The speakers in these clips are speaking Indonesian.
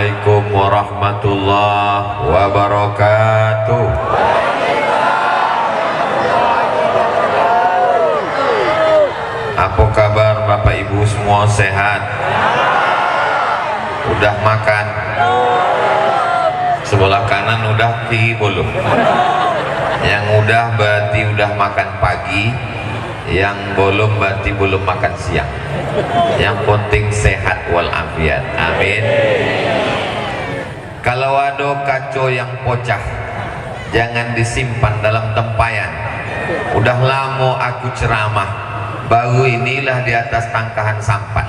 Assalamualaikum warahmatullahi wabarakatuh. Apa kabar Bapak Ibu semua, sehat? Udah makan? Sebelah kanan udah, kiri belum? Yang udah berarti udah makan pagi, yang belum berarti belum makan siang. Yang penting sehat walafiat, amin. Kalau ada kaco yang pecah, jangan disimpan dalam tempayan. Udah lama aku ceramah, baru inilah di atas tangkahan sampan.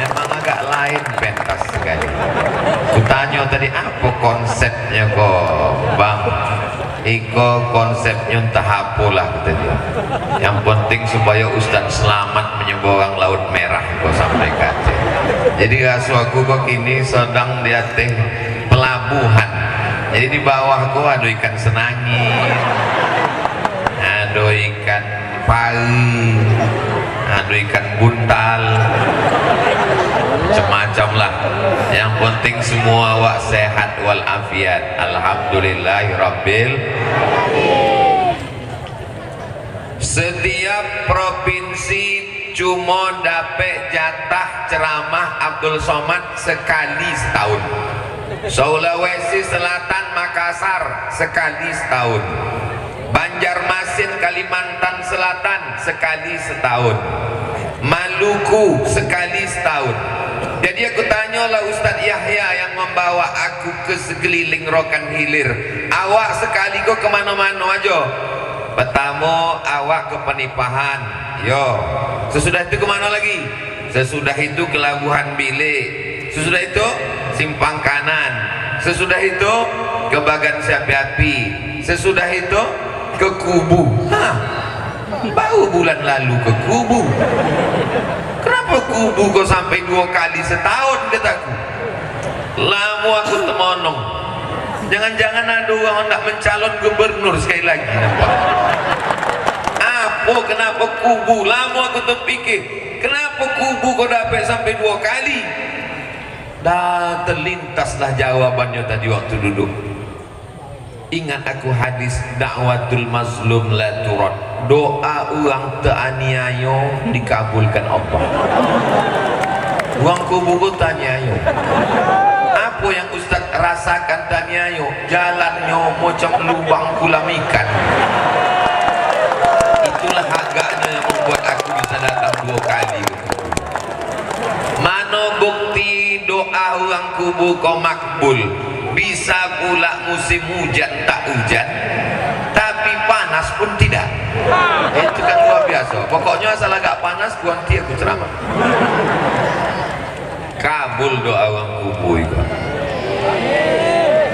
Memang agak lain pentas sekali. Kutanya tadi apa konsepnya kok Bang? Iko konsepnya entah apalah kata dia. Yang penting supaya Ustadz selamat menyeberang laut merah kau sampaikan. Jadi rasu aku kok kini sedang di atas pelabuhan. Jadi di bawah kok ada ikan senangin, ada ikan pari, ada ikan buntal, macam-macam lah. Yang penting semua awak sehat walafiat. Alhamdulillahirabbil. Setiap provinsi cuma dapat jatah ceramah Abdul Somad sekali setahun. Sulawesi Selatan, Makassar sekali setahun. Banjarmasin, Kalimantan Selatan sekali setahun. Maluku sekali setahun. Jadi aku tanyalah Ustadz Yahya yang membawa aku ke sekeliling Rokan Hilir, awak sekali kok kemana-mana aja? Pertama awak ke Penipahan, yo. Sesudah itu kemana lagi? Sesudah itu ke Labuhan Bilik. Sesudah itu Simpang Kanan. Sesudah itu ke Bagan Siapi-api. Sesudah itu ke Kubu. Hah, baru bulan lalu ke Kubu. Kenapa Kubu kok sampai 2 kali setahun kataku? Lama aku temonong. Jangan-jangan ada orang nak mencalon gubernur sekali lagi. Apa kenapa Kubu? Lama aku terpikir, kenapa Kubu kok dapat sampai 2 kali? Dah terlintaslah jawabannya tadi waktu duduk. Ingat aku hadis dakwatul mazlum la turad. Doa orang teraniaya dikabulkan Allah. Orang Kubu taniaya. Apa yang Ustaz rasakan taniaya? Jalannya macam lubang kolam ikan. Itulah agaknya yang membuat aku bisa datang 2 kali. Mana bukti doa orang Kubu kau makbul? Bisa pula musim hujan tak hujan, tapi panas pun tidak. Itu kan luar biasa. Pokoknya asal agak panas ganti aku ceramah. Kabul doa orang Kubu itu.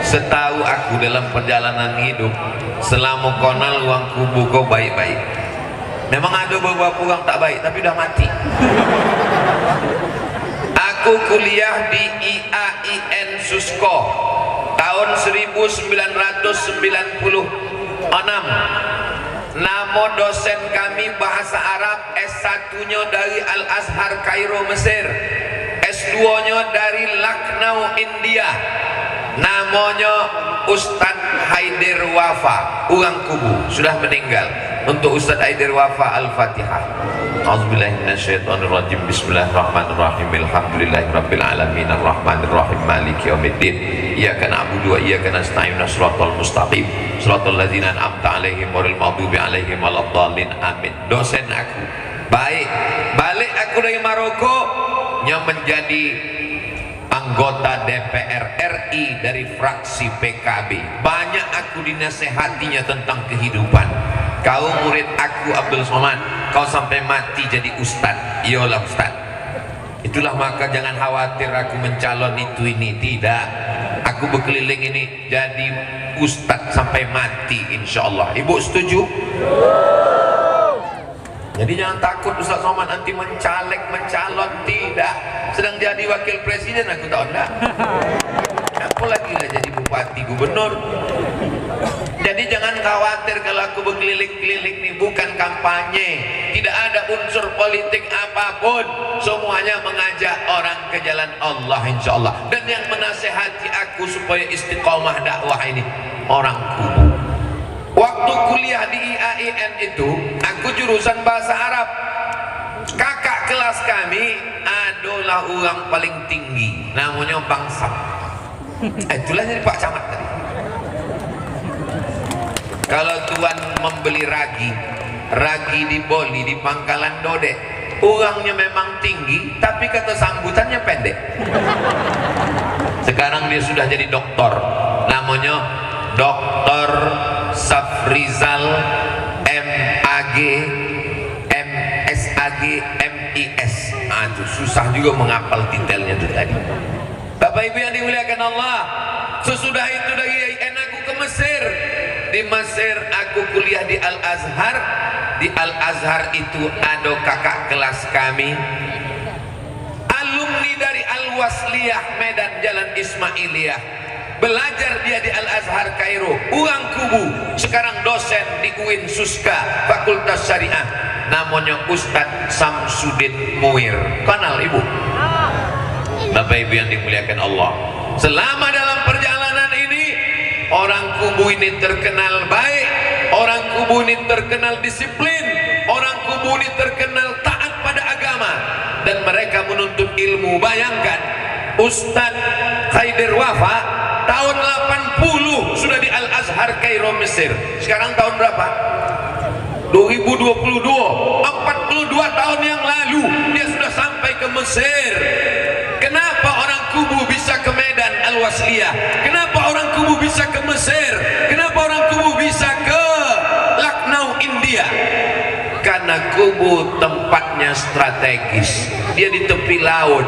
Setahu aku dalam perjalanan hidup, selama konal orang Kubu kau baik-baik. Memang ada beberapa orang tak baik, tapi dah mati. Aku kuliah di IAIN Susko tahun 1996. Nama dosen kami bahasa Arab, S1-nya dari Al-Azhar Kairo Mesir, S2-nya dari Lucknow India. Namanya Ustadz Haidir Wafa, orang Kubu, sudah meninggal. Untuk Ustadz Haidir Wafa Al-Fatihah. A'udzubillahiminasyaitonirrajim. Bismillahirrahmanirrahim. Alhamdulillahirabbil alamin arrahmanirrahim maliki yaumiddin. Iyyaka na'budu wa iyyaka nasta'in. Shiratal mustaqim. Shiratal ladzina an'amta 'alaihim ghairil maghdubi alaihim waladdallin. Amin. Dosen aku baik. Balik aku dari Maroko yang menjadi anggota DPR RI dari fraksi PKB. Banyak aku dinasehatinya tentang kehidupan. Kau murid aku Abdul Somad, kau sampai mati jadi ustad. Iyalah ustad. Itulah maka jangan khawatir aku mencalon itu ini, tidak. Aku berkeliling ini jadi ustad sampai mati insyaallah. Ibu setuju? Jadi jangan takut Ustaz Somad nanti mencalon, tidak. Sedang jadi wakil presiden aku tahu enggak. Apa lagi lah jadi bupati, gubernur. Jadi jangan khawatir kalau aku berkeliling-keliling nih, bukan kampanye. tidak ada unsur politik apapun, semuanya mengajak orang ke jalan Allah insyaallah. Dan yang menasehati aku supaya istiqomah dakwah ini orang kubu. Waktu kuliah di IAIN itu aku jurusan bahasa Arab. Kakak kelas kami adalah orang paling tinggi, namanya Bangsam. Itulah jadi Pak Camat tadi. Kalau tuan membeli ragi di Boli, di Pangkalan Dodek, orangnya memang tinggi tapi kata sambutannya pendek. Sekarang dia sudah jadi doktor, namanya Doktor Safrizal MAG MSAG MIS. Itu susah juga menghafal detailnya itu tadi. Bapak Ibu yang dimuliakan Allah, sesudah itu dari IAIN aku ke Mesir. Di Mesir aku kuliah di Al-Azhar. Di Al-Azhar itu ada kakak kelas kami, alumni dari Al-Wasliyah Medan Jalan Ismailiyah. Belajar dia di Al-Azhar Kairo, orang kubu, sekarang dosen di UIN Suska Fakultas Syariah, namanya Ustadz Samsudin Muir. Kenal ibu? Bapak Ibu yang dimuliakan Allah, selama dalam perjalanan ini orang kubu ini terkenal baik, orang kubu ini terkenal disiplin, orang kubu ini terkenal taat pada agama, dan mereka menuntut ilmu. Bayangkan Ustadz Khaidir Wafa tahun 80 sudah di Al-Azhar Kairo Mesir. Sekarang tahun berapa? 2022, 42 tahun yang lalu dia sudah sampai ke Mesir. Kenapa orang kubu bisa ke Medan Al-Wasliyah? Kenapa orang kubu bisa ke Mesir? Kenapa orang kubu bisa ke Lucknow, India? Karena kubu tempatnya strategis, dia di tepi laut.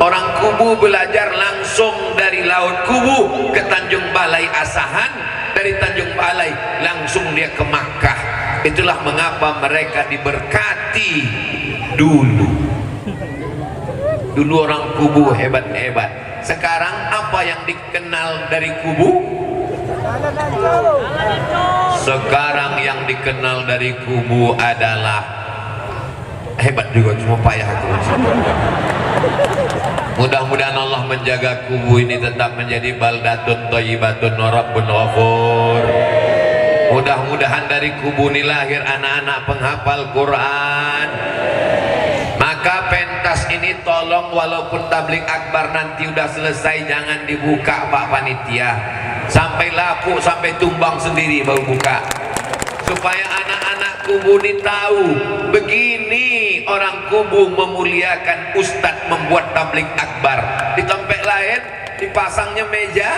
Orang kubu belajar langsung dari laut kubu ke Tanjung Balai Asahan, dari Tanjung Balai langsung dia ke Makkah. Itulah mengapa mereka diberkati dulu. Dulu orang kubu hebat-hebat. Sekarang apa yang dikenal dari kubu? Sekarang yang dikenal dari kubu adalah hebat juga, cuma payah aku. Mudah-mudahan Allah menjaga kubu ini tetap menjadi baldatun thayyibatun wa rabbun ghafur. Mudah-mudahan dari kubu ini lahir anak-anak penghafal Quran. Maka pentas ini tolong, walaupun tablik akbar nanti udah selesai, jangan dibuka Pak Panitia, sampai lapuk, sampai tumbang sendiri baru buka, supaya anak-anak kubu ini tahu begini orang kubu memuliakan ustadz membuat tablik akbar. Di tempat lain dipasangnya meja,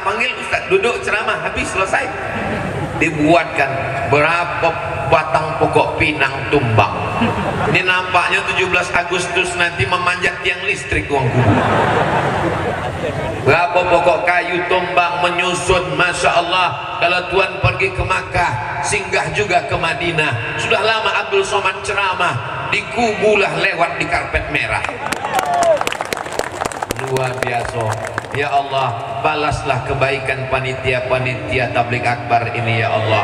panggil ustadz duduk ceramah, habis selesai. Dibuatkan berapa batang pokok pinang tumbang. Ini nampaknya 17 Agustus nanti memanjat tiang listrik uang kubu. Berapa pokok kayu tumbang menyusun. Masya Allah, kalau tuan pergi ke Makkah, singgah juga ke Madinah. Sudah lama Abdul Somad ceramah, di kubulah lewat di karpet merah. Luar biasa. Ya Allah, balaslah kebaikan panitia-panitia tablik akbar ini ya Allah.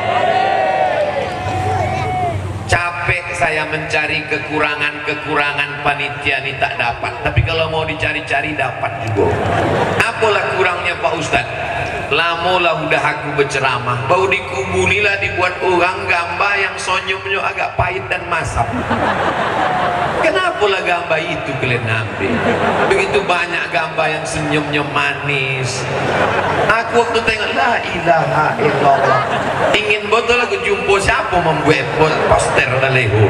Capek saya mencari kekurangan-kekurangan panitia ini tak dapat, tapi kalau mau dicari-cari dapat juga. Apalah kurangnya Pak Ustadz? Lamolah udah aku berceramah, bau dikubulilah dibuat orang gambar yang senyumnya agak pahit dan masam. Kenapa lah gambar itu kalian ambil? Begitu banyak gambar yang senyumnya manis. Aku waktu tengok, la ilaha illallah, ingin betul aku jumpa siapa membuat poster lehu.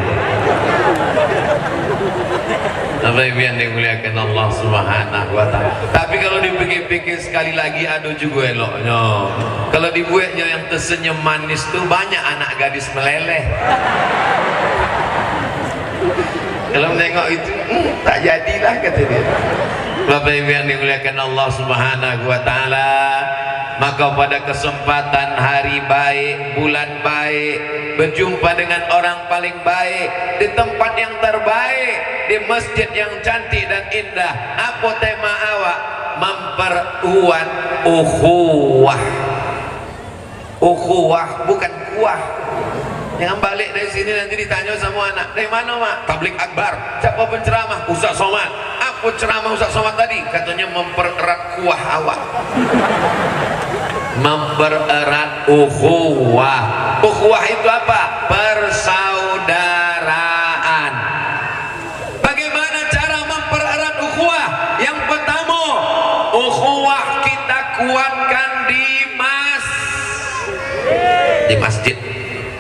Bapak Ibu yang dimuliakan Allah Subhanahu wa Ta'ala. Tapi kalau dipikir-pikir sekali lagi, ada juga eloknya. Kalau dibuatnya yang tersenyum manis tuh banyak anak gadis meleleh. Kalau menengok itu tak jadilah, kata dia. Bapak Ibu yang dimuliakan Allah Subhanahu wa Ta'ala, maka pada kesempatan hari baik, bulan baik, berjumpa dengan orang paling baik, di tempat yang terbaik, di masjid yang cantik dan indah. Apa tema awak? Memperuat ukhuwah. Ukhuwah bukan kuah. Yang balik dari sini nanti ditanya sama anak, dari mana mak? Tablik akbar. Siapa penceramah? Ustaz Somad. Apa ceramah Ustaz Somad tadi? Katanya mempererat kuah awak. Mempererat ukhuwah. Ukhuwah itu apa? Persaudaraan. Bagaimana cara mempererat ukhuwah? Yang pertama, ukhuwah kita kuatkan di masjid.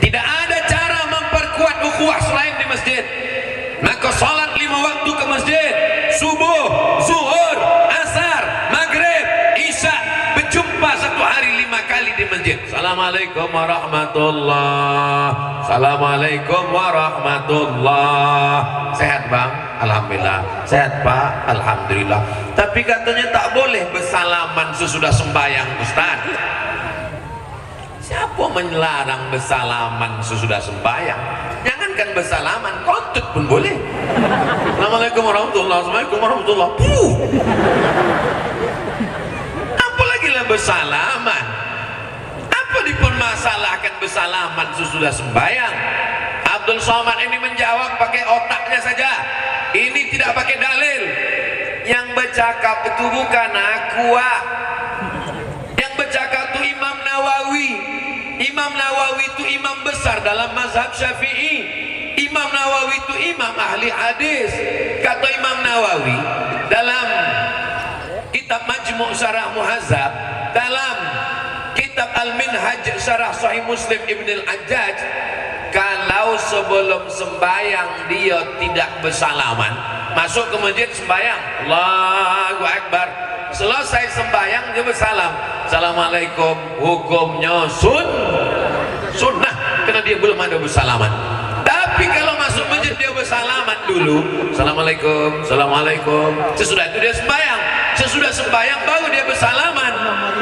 Tidak ada cara memperkuat ukhuwah selain di masjid. Maka salat 5 waktu ke masjid, subuh, zuhur, asar, maghrib, isya, berjumpa satu hari 5 kali di masjid. Assalamualaikum warahmatullah. Assalamualaikum warahmatullah. Sehat bang? Alhamdulillah. Sehat pak? Alhamdulillah. Tapi katanya tak boleh bersalaman sesudah sembahyang Ustaz. Siapa melarang bersalaman sesudah sembahyang? Jangankan bersalaman, kontut pun boleh. Assalamualaikum warahmatullahi wabarakatuh. Assalamualaikum warahmatullahi wabarakatuh. Apalagi lah bersalaman. Apa dipermasalahkan bersalaman sesudah sembahyang? Abdul Somad ini menjawab pakai otaknya saja. Ini tidak pakai dalil. Yang bercakap itu bukan aku. Yang bercakap itu Imam Nawawi. Imam Nawawi itu imam besar dalam mazhab Syafi'i. Imam Nawawi itu imam ahli hadis. Kata Imam Nawawi dalam kitab Majmu' Syarah Muhazzab, dalam kitab Al-Minhaj Syarah Sahih Muslim Ibn Al-Ajjaj, kalau sebelum sembahyang dia tidak bersalaman, masuk ke masjid sembahyang, Allahu Akbar, selesai sembahyang dia bersalam, Assalamualaikum, hukumnya sunnah karena dia belum ada bersalaman. Tapi kalau masuk masjid dia bersalaman dulu, Assalamualaikum, Assalamualaikum, sesudah itu dia sembahyang, sesudah sembahyang baru dia bersalaman,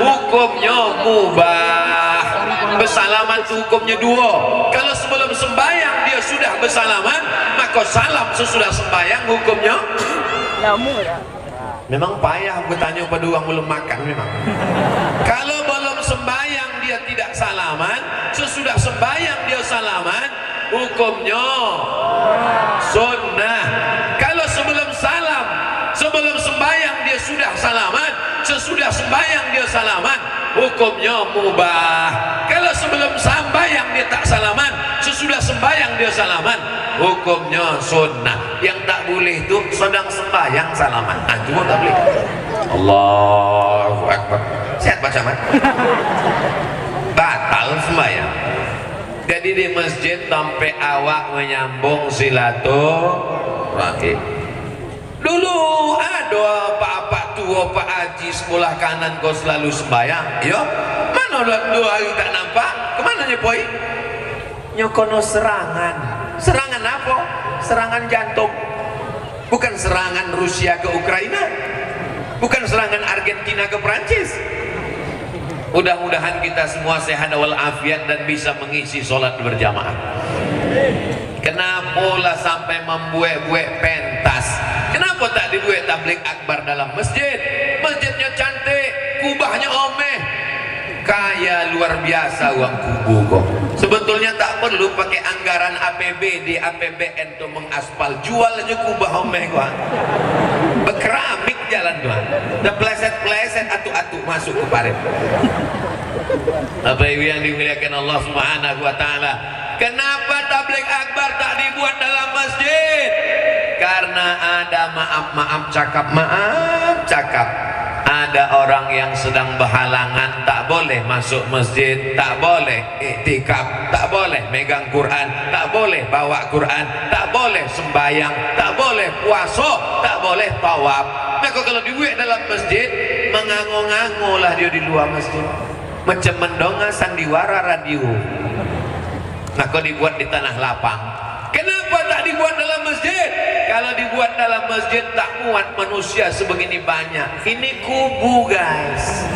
hukumnya mubah. Bersalaman itu hukumnya 2. Kalau sebelum sembahyang dia sudah bersalaman, maka salam sesudah sembahyang hukumnya memang payah bertanya pada orang belum makan memang. Kalau belum sembahyang dia tidak salaman, sesudah sembahyang dia salaman, hukumnya sunnah. Kalau sebelum salam, sebelum sembahyang dia sudah salaman, sesudah sembahyang dia salaman, hukumnya mubah. Kalau sebelum sembahyang dia tak salaman, sesudah sembahyang dia salaman, hukumnya sunnah. Yang tak boleh itu sedang sembahyang salaman. Cuma tak boleh. Allahu Akbar. Sehat Pak Camat? Batal sembahyang. Jadi di masjid sampai awak menyambung silaturahim. Dulu ada pak-pak tua, pak haji sekolah kanan kau selalu sembahyang. Ya, mana 2 hari tak nampak? Kemana nyepoi? Nyokono serangan. Serangan apa? Serangan jantung. Bukan serangan Rusia ke Ukraina, bukan serangan Argentina ke Perancis. Mudah-mudahan kita semua sehat walafiat dan bisa mengisi sholat berjamaah. Kenapa lah sampai membuat-buat pentas? Kenapa tak dibuat tablik akbar dalam masjid? Masjidnya cantik, kubahnya omeh, kaya luar biasa uang kubu kok. Sebetulnya tak perlu pakai anggaran APBD, APBN untuk mengaspal, jual aja kubah omeh kok. Berkeramik jalan tuan, dan pleset-pleset atu-atu masuk ke parit. Apa yang dimuliakan Allah Subhanahu wa taala? Kenapa tablik akbar tak dibuat dalam masjid? Karena ada maaf cakap. Ada orang yang sedang berhalangan, tak boleh masuk masjid, tak boleh iktikaf, tak boleh megang Quran, tak boleh bawa Quran, tak boleh sembahyang, tak boleh puasa, tak boleh tawaf. Maka kalau dibuat dalam masjid, mengango-ngango lah dia di luar masjid, macam mendonga sandiwara radio. Maka dibuat di tanah lapang. Kenapa tak dibuat dalam masjid? Kalau dibuat dalam masjid tak muat manusia sebegini banyak. Ini kubu guys.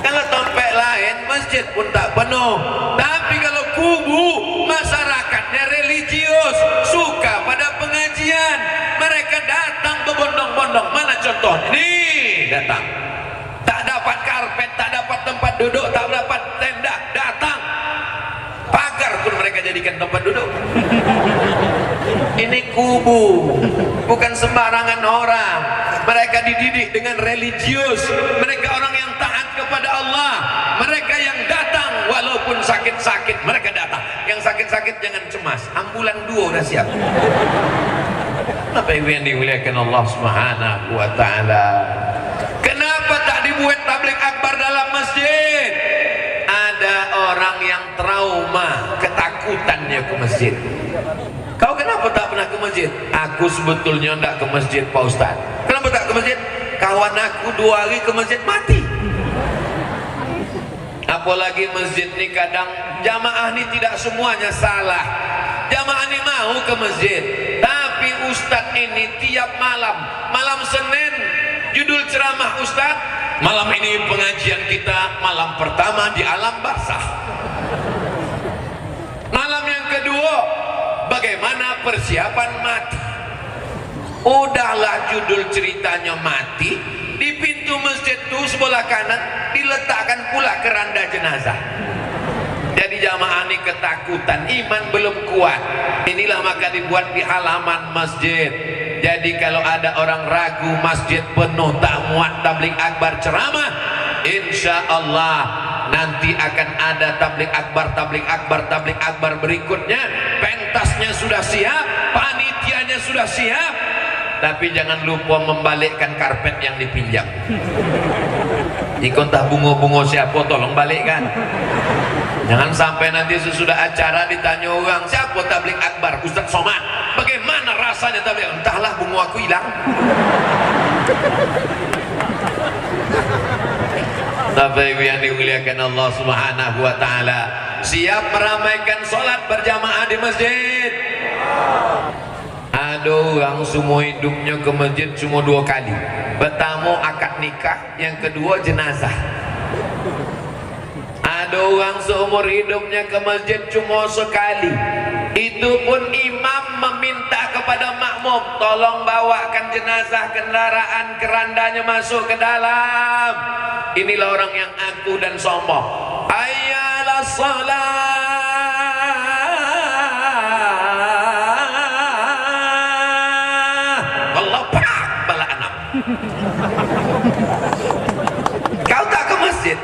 Kalau tempat lain masjid pun tak penuh. Tapi kalau kubu, masyarakatnya religius, suka pada pengajian. Mereka datang berbondong-bondong. Mana contoh? Ini datang. Tak dapat karpet, tak dapat tempat duduk, tak dapat tenda, datang jadikan tempat duduk. Ini kubu, bukan sembarangan orang. Mereka dididik dengan religius. Mereka orang yang taat kepada Allah. Mereka yang datang walaupun sakit-sakit, mereka datang. Yang sakit-sakit jangan cemas, ambulan 2 udah siap. Kenapa yang dimuliakan Allah Subhanahu wa taala? Kenapa tak dibuat tabligh akbar dalam masjid? Ada orang yang trauma, ketakutannya ke masjid. Kau kenapa tak pernah ke masjid? Aku sebetulnya tidak ke masjid Pak Ustaz. Kenapa tak ke masjid? Kawan aku 2 hari ke masjid mati. Apalagi masjid ni kadang jamaah ni tidak semuanya salah. Jamaah ni mau ke masjid, tapi Ustaz ini tiap malam Senin judul ceramah Ustaz, malam ini pengajian kita malam pertama di alam barzakh. Malam yang kedua bagaimana persiapan mati. Udahlah judul ceritanya mati, di pintu masjid itu sebelah kanan diletakkan pula keranda jenazah. Jadi jamaah ini ketakutan, iman belum kuat. Inilah maka dibuat di halaman masjid. Jadi kalau ada orang ragu masjid penuh tak muat tabligh akbar ceramah, insya Allah nanti akan ada tabligh akbar berikutnya. Pentasnya sudah siap, panitianya sudah siap, tapi jangan lupa membalikkan karpet yang dipinjam. Ikontah bungo-bungo siapa, tolong balikkan. Jangan sampai nanti sesudah acara ditanya orang, siapa tabligh akbar? Ustaz Somad. Bagaimana rasanya tabligh? Entahlah, bungo aku hilang. Tapi yang dimuliakan Allah Subhanahu wa taala, siap meramaikan sholat berjamaah di masjid. Ada orang semua hidupnya ke masjid cuma 2 kali. Pertama akad nikah, yang kedua jenazah. Ada orang seumur hidupnya ke masjid cuma sekali. Itu pun imam meminta kepada makmum, tolong bawakan jenazah, kendaraan kerandanya masuk ke dalam. Inilah orang yang aku dan sombong. Ayalah salat. Allah pak bala anak. Kau tak ke masjid?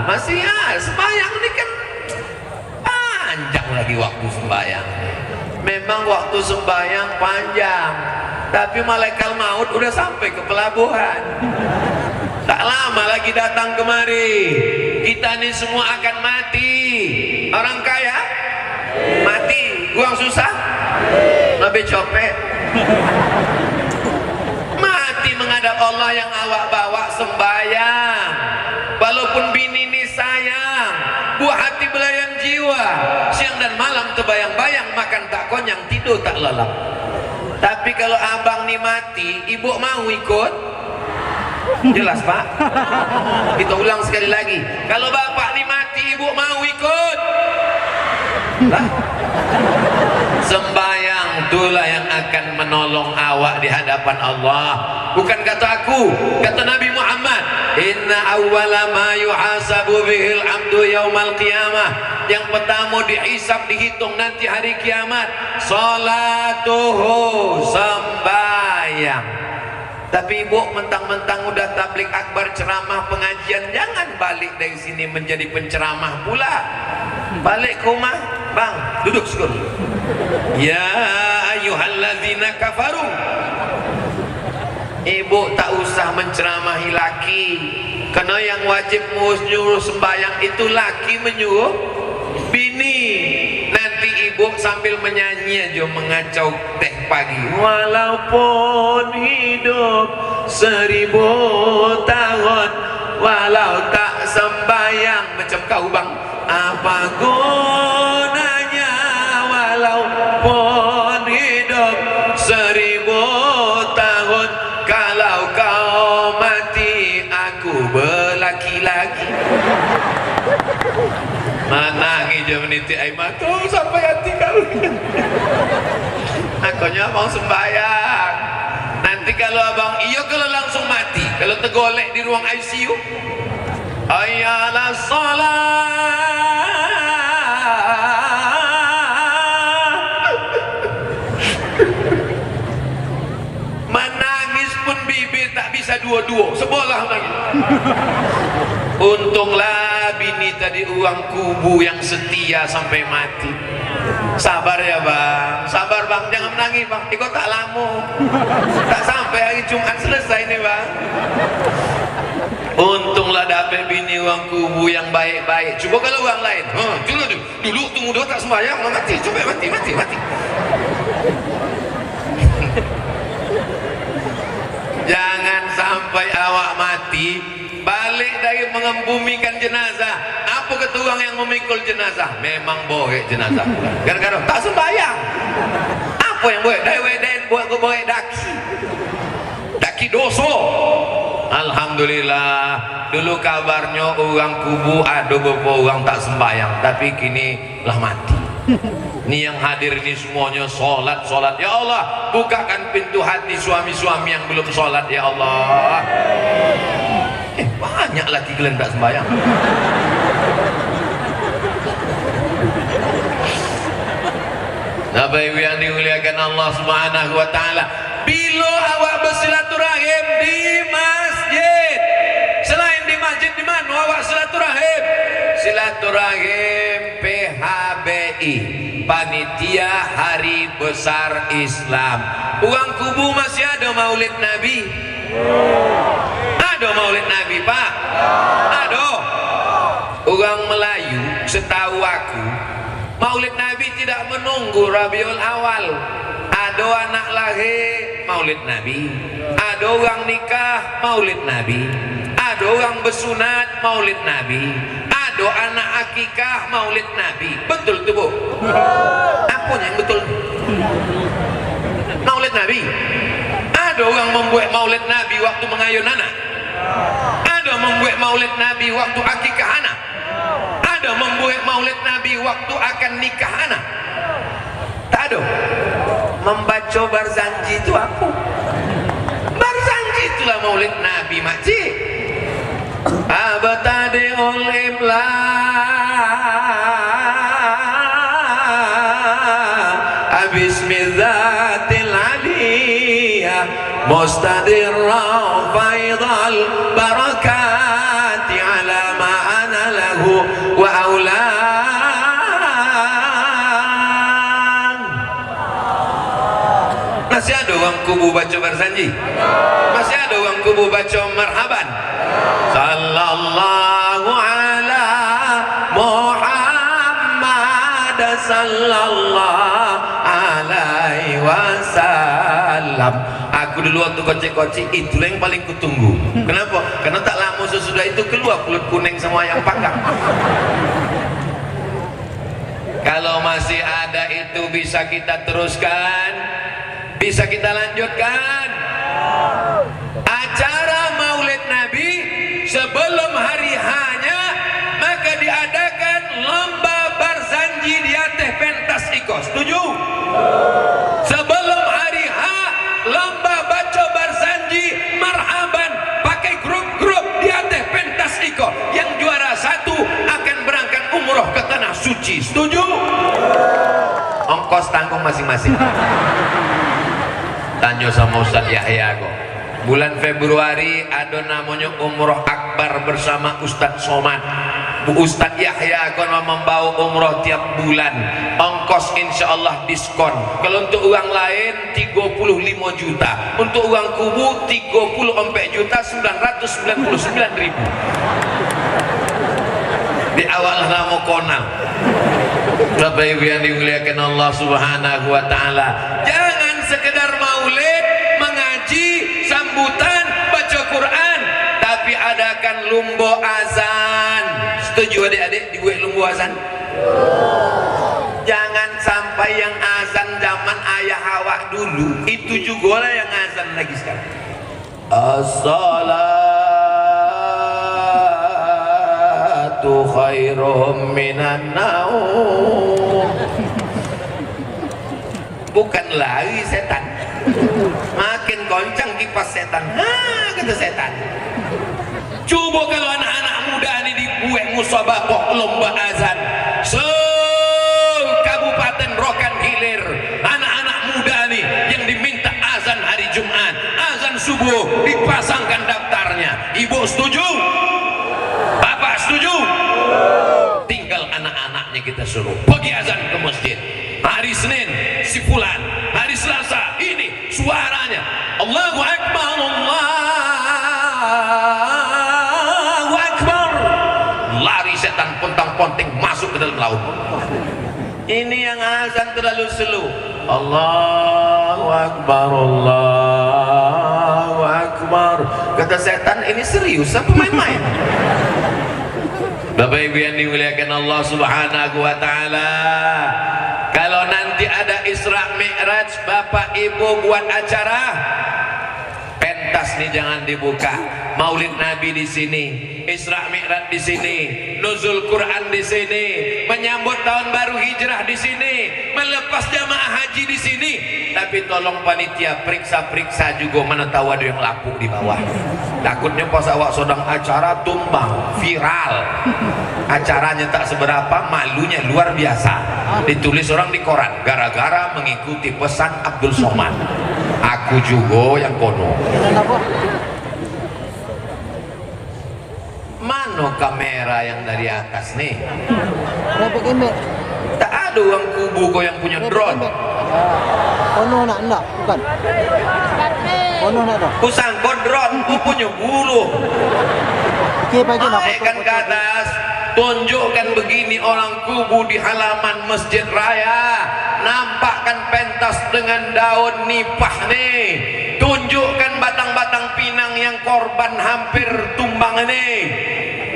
Masih sembahyang ini kan panjang lagi waktu sembahyang. Memang waktu sembahyang panjang, tapi malaikat maut udah sampai ke pelabuhan. Tak lama lagi datang kemari. Kita ini semua akan mati. Orang kaya mati, uang susah lebih copet. Mati menghadap Allah yang awak bawa sembahyang. Walaupun bini ini sayang, buah hati belayan jiwa, siang dan malam terbayang-bayang, makan tak konyang, tidur tak lelap. Tapi kalau abang ni mati, ibu mau ikut? Jelas pak? Kita ulang sekali lagi. Kalau bapak ni mati, ibu mau ikut? Lah, sembahyang itulah yang akan menolong awak di hadapan Allah. Bukan kata aku, kata Nabi Muhammad, inna awwala ma yuhasabu bihil abdu yaumal qiyamah. Yang pertama dihisab, dihitung nanti hari kiamat, salatuhu, sembahyang. Tapi ibu mentang-mentang udah tabligh akbar ceramah pengajian, jangan balik dari sini menjadi penceramah pula. Balik ke rumah, bang, duduk sekali. Ya ayyuhalladzina kafaru. Ibu tak usah menceramahi laki, karena yang wajib menyuruh sembahyang itu laki menyuruh bini. Nanti ibu sambil menyanyi aja mengacau teh pagi. Walaupun hidup 1000 tahun, walau tak sembahyang, macam kau bang, apa gunanya walaupun hidup 1000 tahun, kalau kau mati aku berlaki-laki. Menangi je meniti air mata sampai hati kau. Akunya mau sembahyang. Nanti kalau abang iya, kalau langsung mati, kalau tergolek di ruang ICU, ayalah salat. bini tak bisa dua-dua, sebelah lagi. Untunglah bini tadi uang kubu yang setia sampai mati. Sabar ya bang, sabar bang, jangan menangis bang. Ikut tak lama, tak sampai hari Jumat selesai nih bang. Untunglah dapat bini uang kubu yang baik-baik. Coba kalau uang lain, dulu tunggu dulu tak sembahyang, mati, coba mati. Jangan sampai awak mati balik dari mengembumikan jenazah. Apa kata orang yang memikul jenazah? Memang boleh jenazah. Gara-gara tak sembahyang. Apa yang boleh? Buat boleh daki dosa. Alhamdulillah. Dulu kabarnya orang kubu ada beberapa orang tak sembahyang, tapi kini lah mati. Ini yang hadir ini semuanya sholat. Ya Allah, bukakan pintu hati suami-suami yang belum sholat ya Allah. Banyak laki kalian tak sembahyang. Bapak Ibu yang dimuliakan Allah Subhanahu wa taala, bila awak bersilaturahim di masjid, selain di masjid di mana awak silaturahim? Silaturahim PHBI, Panitia Hari Besar Islam. Uang kubu masih ada maulid Nabi? Ada maulid Nabi pak? Ada. Orang Melayu setahu aku maulid Nabi tidak menunggu Rabiul Awal. Ada anak lahir maulid Nabi, ada orang nikah maulid Nabi, ada orang bersunat maulid Nabi, ada anak akikah maulid Nabi. Betul tu bu? Apa yang betul? Maulid Nabi. Ada orang membuat maulid Nabi waktu mengayun anak. Ada membuat maulid Nabi waktu akikah anak. Ada membuat maulid Nabi waktu akan nikah anak. Tak ada. Membaca barzanji itu apa? Barzanji itulah maulid Nabi makcik. Abtadi'ul imla bismillatil aliyah mustadirra faidal barakati ala ma ana lahu wa aula. Masih ada orang kubu baca barzanji? Masih ada orang kubu baca marhaban? Sallallahu ala Muhammad sallallahu alaihi wasallam. Aku dulu waktu kocek-kocek itu yang paling kutunggu. Kenapa? Karena tak lama sesudah itu keluar kulit kuning semua yang pakar. Kalau masih ada itu bisa kita teruskan, bisa kita lanjutkan. Acara maulid Nabi sebelum hari hanya maka diadakan lomba barzanji di atas pentas iko. Setuju? Sebelum hari H lomba baca barzanji marhaban pakai grup-grup di atas pentas iko. Yang juara satu akan berangkat umroh ke tanah suci. Setuju? Ongkos tanggung masing-masing. Tanya sama Ustaz Yahya kok. Bulan Februari ada namanya umroh akbar bersama Ustaz Somad. Ustaz Yahya akan membawa umroh tiap bulan. Ongkos insya Allah diskon. Kalau untuk uang lain 35 juta, untuk uang kubu 34 juta 999 ribu. Di awal nama konal. Bapak Ibu yang dimuliakan Allah Subhanahu wa taala, jangan sekedar maulid, mengaji, sambutan, baca Quran, tapi adakan lumba azan. Setuju adik-adik dibuat lumba azan? Jangan sampai yang azan zaman ayah awak dulu itu juga lah yang azan lagi sekarang. As-salatu khairum minan naum. Bukan lari setan, makin goncang kipas setan. Kata setan. Coba kalau anak-anak muda ini dibuat musabaqah lomba azan se-Kabupaten Rokan Hilir, anak-anak muda nih yang diminta azan hari Jumat, azan subuh subuh dipasangkan daftarnya. Ibu setuju? Bapak setuju? Tinggal anak-anaknya kita suruh pergi azan ke masjid. Hari Senin si fulan, hari Selasa ini suaranya Allahu Akbar, Allahu Akbar. Lari setan pontang-ponting masuk ke dalam laut. Ini yang azan terlalu slow. Allahu Akbar, Allahu Akbar. Kata setan, ini serius apa main-main? Bapak Ibu yang dimuliakan Allah Subhanahu wa taala, kalau nanti ada Isra Mi'raj, Bapak Ibu buat acara pentas nih, jangan dibuka. Maulid Nabi di sini, Isra Mi'raj di sini, nuzul Quran di sini, menyambut tahun baru hijrah di sini, melepas jamaah haji di sini. Tapi tolong panitia periksa-periksa juga mana tahu ada yang lapuk di bawah. Takutnya pas awak sedang acara tumbang viral, acaranya tak seberapa, malunya luar biasa, ditulis orang di koran gara-gara mengikuti pesan Abdul Somad. Aku juga yang kono. Mana kamera yang dari atas nih? Tak ada orang kubu kau yang punya drone. Kono nak enggak, bukan? Kono nak dah. Kusangkut drone, ku punya bulu. Okey, pagi nak. Naikkan ke atas, tunjukkan begini orang kubu di halaman Masjid Raya. Nampakkan pentas dengan daun nipah nih. Tunjukkan batang-batang pinang yang korban hampir tumbang ini.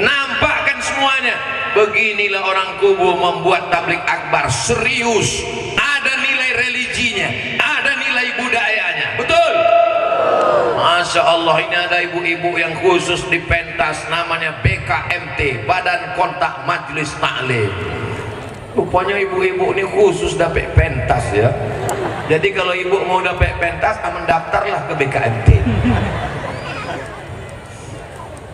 Nampakkan semuanya. Beginilah orang kubu membuat tablik akbar serius. Ada nilai religinya, ada nilai budayanya. Betul? Masya Allah, ini ada ibu-ibu yang khusus di pentas, namanya BKMT, Badan Kontak Majelis Taklim. Rupanya ibu-ibu ini khusus dapat pentas ya. Jadi kalau ibu mau dapat pentas, mendaftarlah ke BKMT.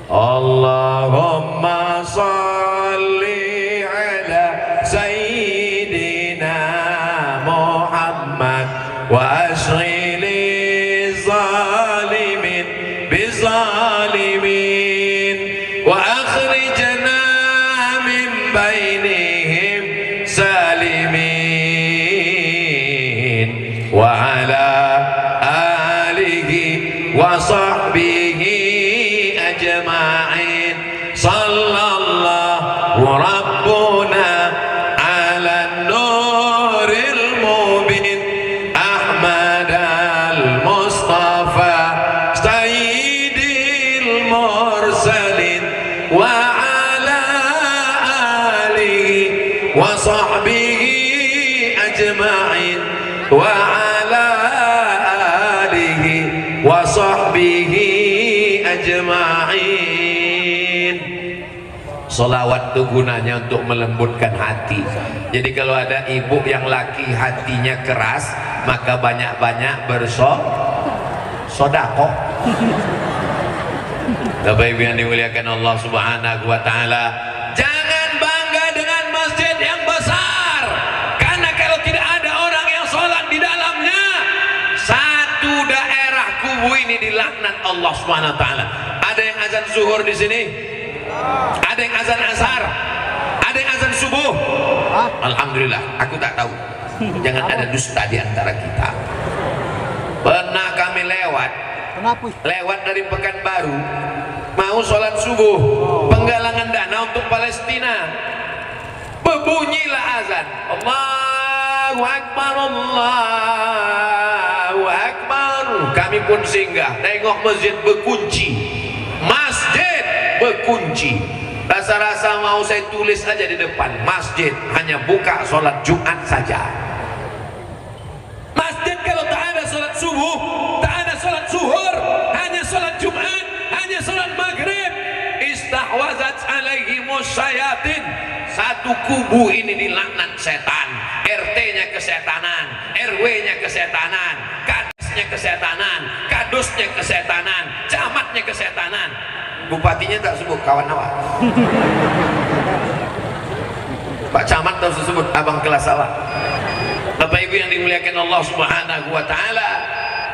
Allahumma salli ala Sayyidina Muhammad wa ashghili zalimin bizalimin wa akhrijna min bainihim salimin wa ala alihi wa sahbihi ajma'in. Sallallahu rabbuna ala nuril mubin Ahmad al-Mustafa sayyidil mursalin wa ala alihi wa sahbihi ajma'in wa ala alihi wa sahbihi ajma'in. Solawat itu gunanya untuk melembutkan hati. Jadi kalau ada ibu yang laki hatinya keras, maka banyak-banyak bersodako. Bapak Ibu yang dimuliakan Allah Subhanahu wa taala, jangan bangga dengan masjid yang besar, karena kalau tidak ada orang yang sholat di dalamnya, satu daerah kubu ini dilaknat Allah Subhanahu wa taala. Ada yang azan zuhur di sini, ada yang azan asar, ada yang azan subuh. Alhamdulillah, aku tak tahu. Jangan ada dusta di antara kita. Pernah kami lewat dari Pekanbaru, mau sholat subuh, penggalangan dana untuk Palestina. Berbunyilah azan, Allahu Akbar, Allahu Akbar. Kami pun singgah, tengok masjid berkunci. Masjid berkunci. Rasa-rasa mau saya tulis aja di depan, masjid hanya buka sholat Jumat saja. Masjid kalau tak ada sholat subuh, tak ada sholat zuhur, hanya sholat Jumat, hanya sholat maghrib. Istahwazat alaihimus syayatin. Satu kubu ini dilaknat setan. RT-nya kesetanan, RW-nya kesetanan, kadesnya kesetanan, kadusnya kesetanan, camatnya kesetanan. Bupatinya tak sebut kawan awak. Pak Camat tak sebut abang kelas awak. Bapak Ibu yang dimuliakan Allah Subhanahu wa taala,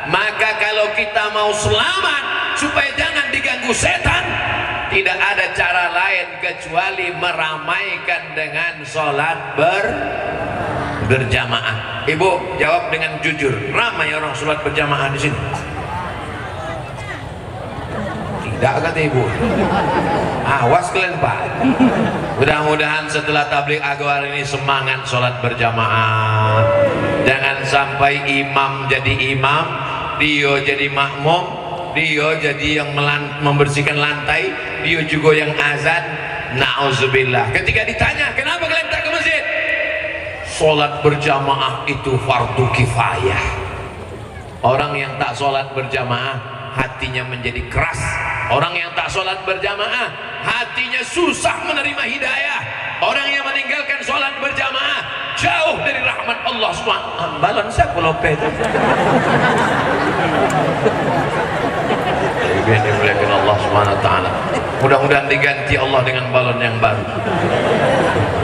Maka kalau kita mau selamat supaya jangan diganggu setan, tidak ada cara lain kecuali meramaikan dengan sholat berjamaah. Ibu jawab dengan jujur, ramai orang sholat berjamaah di sini? Tidak, kata ibu. Awas kalian Pak. Mudah-mudahan setelah tabligh akbar ini semangat sholat berjamaah. Jangan sampai imam jadi imam, dia jadi makmum, dia jadi yang membersihkan lantai, dia juga yang azan. Na'udzubillah. Ketika ditanya, kenapa kalian tak ke masjid? Sholat berjamaah itu fardu kifayah. Orang yang tak sholat berjamaah hatinya menjadi keras. Orang yang tak sholat berjamaah hatinya susah menerima hidayah. Orang yang meninggalkan sholat berjamaah jauh dari rahmat Allah SWT. Balon siapa lope itu? Biar dimuliakan Allah SWT. Mudah-mudahan diganti Allah dengan balon yang baru.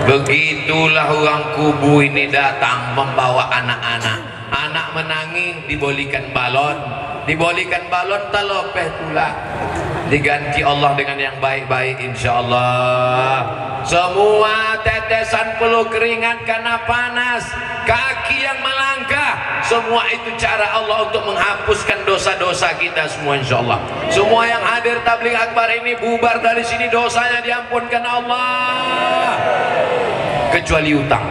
Begitulah orang kubu ini datang membawa anak-anak. Anak menangis dibolikan balon, dibolikan balon talopeh pula. Diganti Allah dengan yang baik-baik insyaallah. Semua tetesan peluh keringat karena panas, kaki yang melangkah, semua itu cara Allah untuk menghapuskan dosa-dosa kita semua insyaallah. Semua yang hadir tabligh akbar ini bubar dari sini dosanya diampunkan Allah, kecuali utang.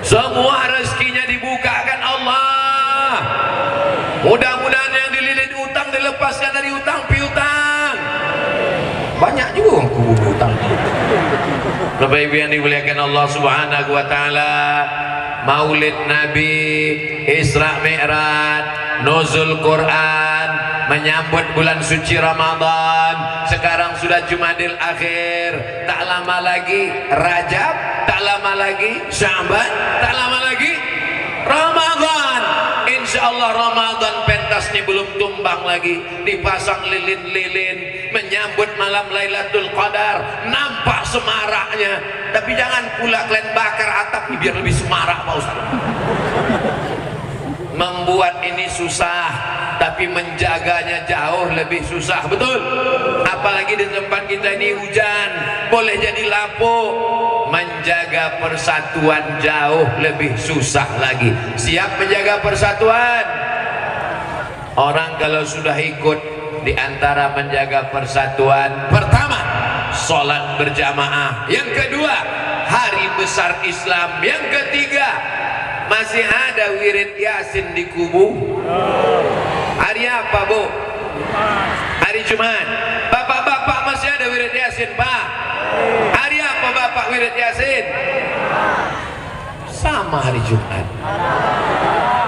Semua rezekinya dibukakan Allah. Mudah-mudahan yang dililit utang dilepaskan dari utang piutang. Banyak juga orang kubu utang. Bapak Ibu yang dimuliakan Allah Subhanahu wa taala, Maulid Nabi, Isra Mi'raj, Nuzul Quran, menyambut bulan suci Ramadan. Sekarang sudah Jumadil Akhir, tak lama lagi Rajab, tak lama lagi Sya'ban, tak lama lagi Ramadan. Insyaallah Ramadan pentasnya belum tumbang lagi, dipasang lilin-lilin menyambut malam Lailatul Qadar. Nampak semaraknya, tapi jangan pula kalian bakar atap ini biar lebih semarak Pak Ustaz. Membuat ini susah, tapi menjaganya jauh lebih susah, betul? Apalagi di tempat kita ini hujan, boleh jadi lapuk. Menjaga persatuan jauh lebih susah lagi. Siap menjaga persatuan? Orang kalau sudah ikut di antara menjaga persatuan, pertama sholat berjamaah, yang kedua hari besar Islam, yang ketiga masih ada wirid Yasin di kubu. Hari apa Bu? Hari Jumat. Bapak-bapak masih ada wirid Yasin Pak? Hari apa Bapak wirid Yasin? Sama hari Jumat.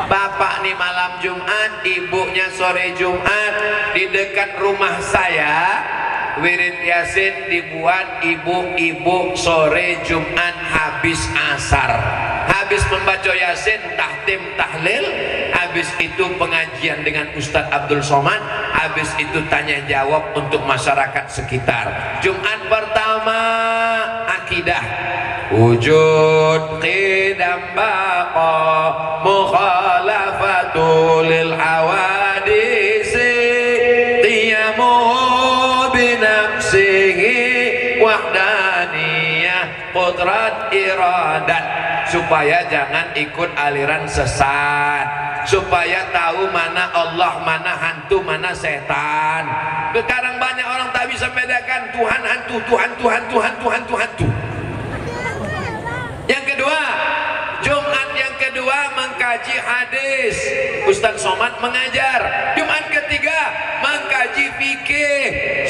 Bapak nih malam Jumat, ibunya sore Jumat. Di dekat rumah saya wirid Yasin dibuat ibu-ibu sore Jumat habis asar. Habis membaca Yasin, tahtim, tahlil, habis itu pengajian dengan Ustadz Abdul Somad, habis itu tanya jawab untuk masyarakat sekitar. Jumat pertama akidah, wujud qidam baqa mukhalafatul lil hawadisi qiyamuhu binafsihi wahdaniyah qudrat iradat. Supaya jangan ikut aliran sesat, supaya tahu mana Allah, mana hantu, mana setan. Sekarang banyak orang tak bisa bedakan Tuhan hantu, Tuhan hantu. Yang kedua, Jumat yang kedua mengkaji hadis, Ustaz Somad mengajar. Jumat ketiga mengkaji fikih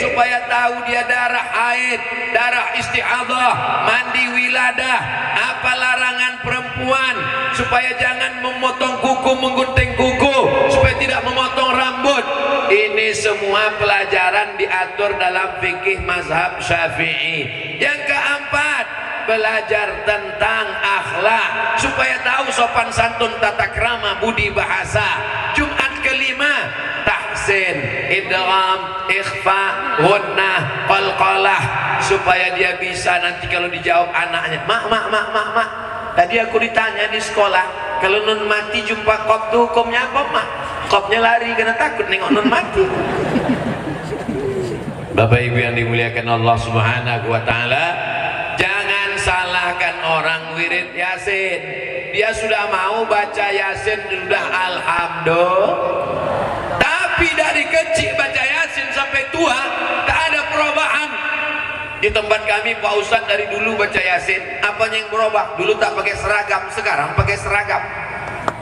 supaya tahu dia darah haid, darah istihadah, mandi wiladah, apa larangan perempuan, supaya jangan memotong kuku, menggunting kuku, supaya tidak memotong rambut. Ini semua pelajaran diatur dalam fikih mazhab Syafi'i. Yang keempat, belajar tentang akhlak supaya tahu sopan santun, tata krama, budi bahasa. Jumat kelima tahsin, idgham, ikhfa, gunnah, qalqalah, supaya dia bisa nanti kalau dijawab anaknya, mak, tadi aku ditanya di sekolah, kalau nun mati jumpa kop itu hukumnya apa mak? kopnya lari karena takut nengok non mati. Bapak Ibu yang dimuliakan Allah Subhanahu wa taala, jangan salahkan orang wirid Yasin. Dia sudah mau baca Yasin, sudah alhamdulillah. Tapi dari kecil baca Yasin sampai tua tak ada perubahan. Di tempat kami Pak Ustadz dari dulu baca Yasin, apanya yang berubah? Dulu tak pakai seragam, sekarang pakai seragam.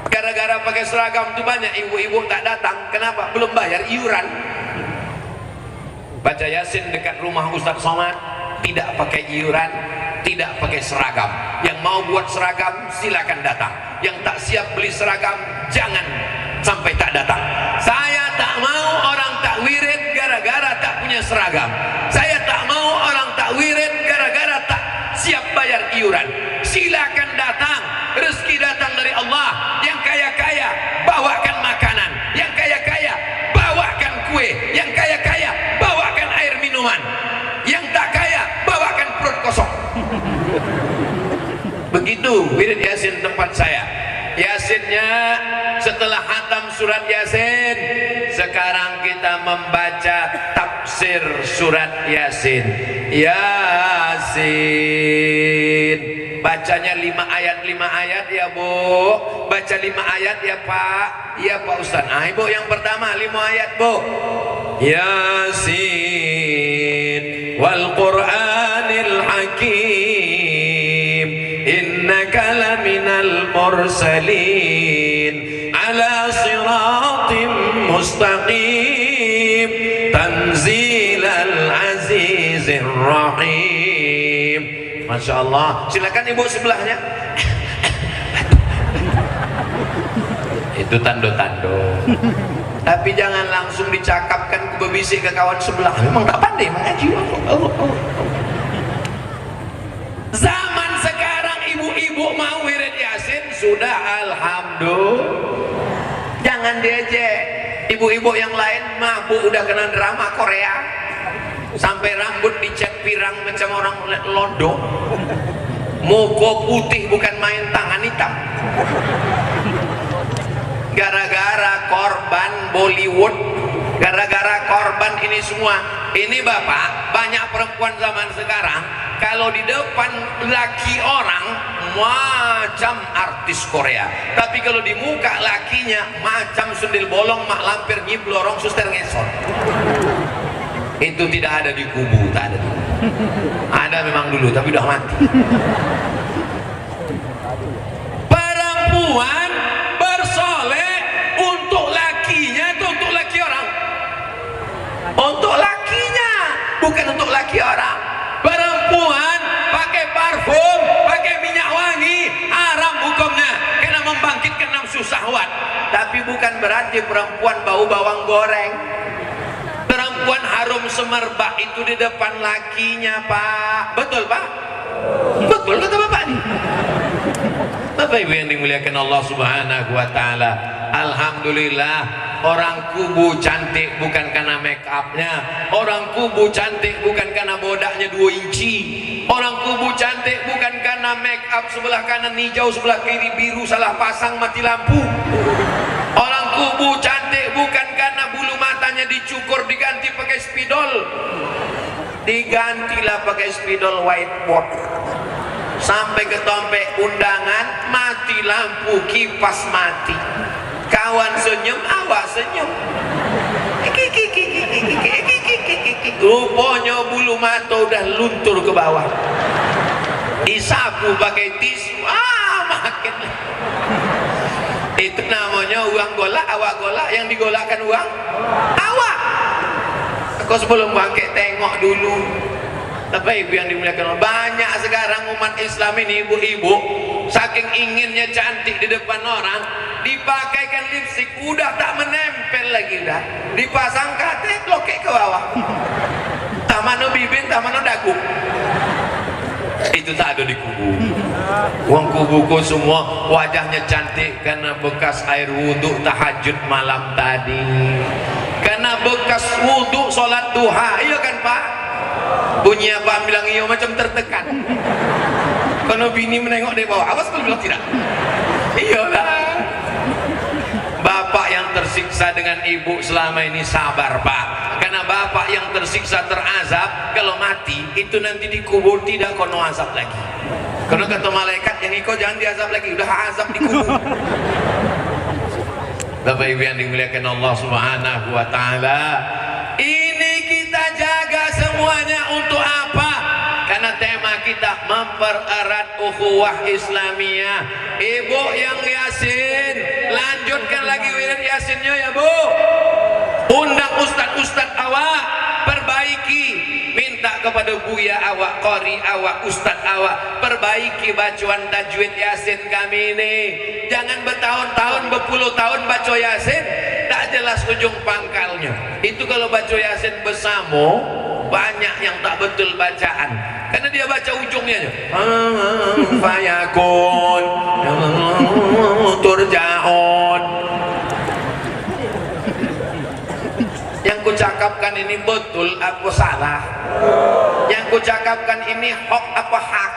Gara-gara pakai seragam itu banyak ibu-ibu tak datang. Kenapa? Belum bayar iuran. Baca Yasin dekat rumah Ustadz Somad, tidak pakai iuran, tidak pakai seragam. Yang mau buat seragam silakan datang. Yang tak siap beli seragam jangan sampai tak datang. Saya tak mau orang tak wirid gara-gara tak punya seragam. Saya tak mau orang tak wirid gara-gara tak siap bayar iuran. Silakan datang. Rezeki datang dari Allah. Yang kaya-kaya bawakan makanan, yang kaya-kaya bawakan kue, yang kaya-kaya bawakan air minuman, yang tak kaya bawakan perut kosong. Begitu wirid Yasin tempat saya. Yasinnya setelah hatam surat Yasin, sekarang kita membaca tafsir surat Yasin. Yasin, bacanya 5 ayat ya Bu. Baca 5 ayat ya Pak. Iya Pak Ustaz. Ah Ibu yang pertama 5 ayat Bu. Yasin wal Qur'anil Hakim, innaka laminal mursalin ala siratim mustaqim tanzilal azizir rahim. Masya Allah. Silakan ibu sebelahnya. Itu tando-tando. Tapi jangan langsung dicakapkan ke bebisik ke kawan sebelah. Memang tak pandai mengaji. Zaman sekarang ibu-ibu mau wirid Yasin sudah alhamdulillah. Jangan diejek. Ibu-ibu yang lain mabuk udah kena drama Korea. Sampai rambut dicat pirang macam orang londo, muka putih bukan main, tangan hitam. Gara-gara korban Bollywood, gara-gara korban ini semua. Ini Bapak, banyak perempuan zaman sekarang kalau di depan laki orang macam artis Korea, tapi kalau di muka lakinya macam sundel bolong, mak lampir nyiblorong suster ngesot. Itu tidak ada di kubu, tak ada. Ada memang dulu, tapi udah mati. Perempuan bersolek untuk lakinya itu untuk laki orang. Untuk lakinya, bukan untuk laki orang. Perempuan pakai parfum, pakai minyak wangi, haram hukumnya, karena membangkitkan nafsu syahwat. Tapi bukan berarti perempuan bau bawang goreng. Perempuan harum semerbak itu di depan lakinya Pak. Betul Pak? Betul kata Bapak nih. Bapak Ibu yang dimuliakan Allah Subhanahu wa taala, alhamdulillah orang kubu cantik bukan karena make upnya. Orang kubu cantik bukan karena bodaknya 2 inci. Orang kubu cantik bukan karena make up sebelah kanan hijau, sebelah kiri biru, salah pasang mati lampu. Orang kubu cantik bukan karena bulu matanya dicukur diganti pakai spidol. Digantilah pakai spidol whiteboard. Sampai ke tompek undangan mati lampu, kipas mati. Kawan senyum, awak senyum. Rupanya bulu mata udah luntur ke bawah. Disapu pakai tisu, makin. Itu namanya uang golak, awak golak, yang digolakkan uang awak. Kau sebelum bangkit tengok dulu. Tapi ibu yang dimuliakan, banyak sekarang umat Islam ini ibu-ibu saking inginnya cantik di depan orang, dipakaikan lipstik udah tak menempel lagi, udah dipasang katet lokek ke bawah. Tamano bibir, tamano dagu. Itu tak ada di kubu. Uang kubuku semua wajahnya cantik karena bekas air wudhu tahajud malam tadi, karena bekas wudhu sholat duha. Iya kan Pak? Bunyi apa bilang iya macam tertekan. Kalau bini menengok dari bawah, awas kalau bilang tidak. Iyalah. Bapak yang tersiksa dengan ibu selama ini sabar Pak, karena bapak yang tersiksa terazab kalau mati itu nanti dikubur tidak kono azab lagi, karena kata malaikat yang iko jangan diazab lagi, udah azab dikubur. Bapak Ibu yang dimuliakan Allah Subhanahu wa taala, ini kita jaga semuanya untuk apa? Karena tema kita mempererat ukhuwah Islamiyah. Ibu yang Yasin, lanjutkan lagi wirid Yasinnya ya Bu. Undang ustad-ustad awak, perbaiki, minta kepada buya awak, qori awak, ustad awak, perbaiki bacaan tajwid Yasin kami ini. Jangan bertahun-tahun, berpuluh tahun baca Yasin tak jelas ujung pangkalnya. Itu kalau baca Yasin bersama banyak yang tak betul bacaan, karena dia baca ujungnya fayakun turjaun. Yang kucakapkan ini betul apa salah? Yang kucakapkan ini hak apa hak?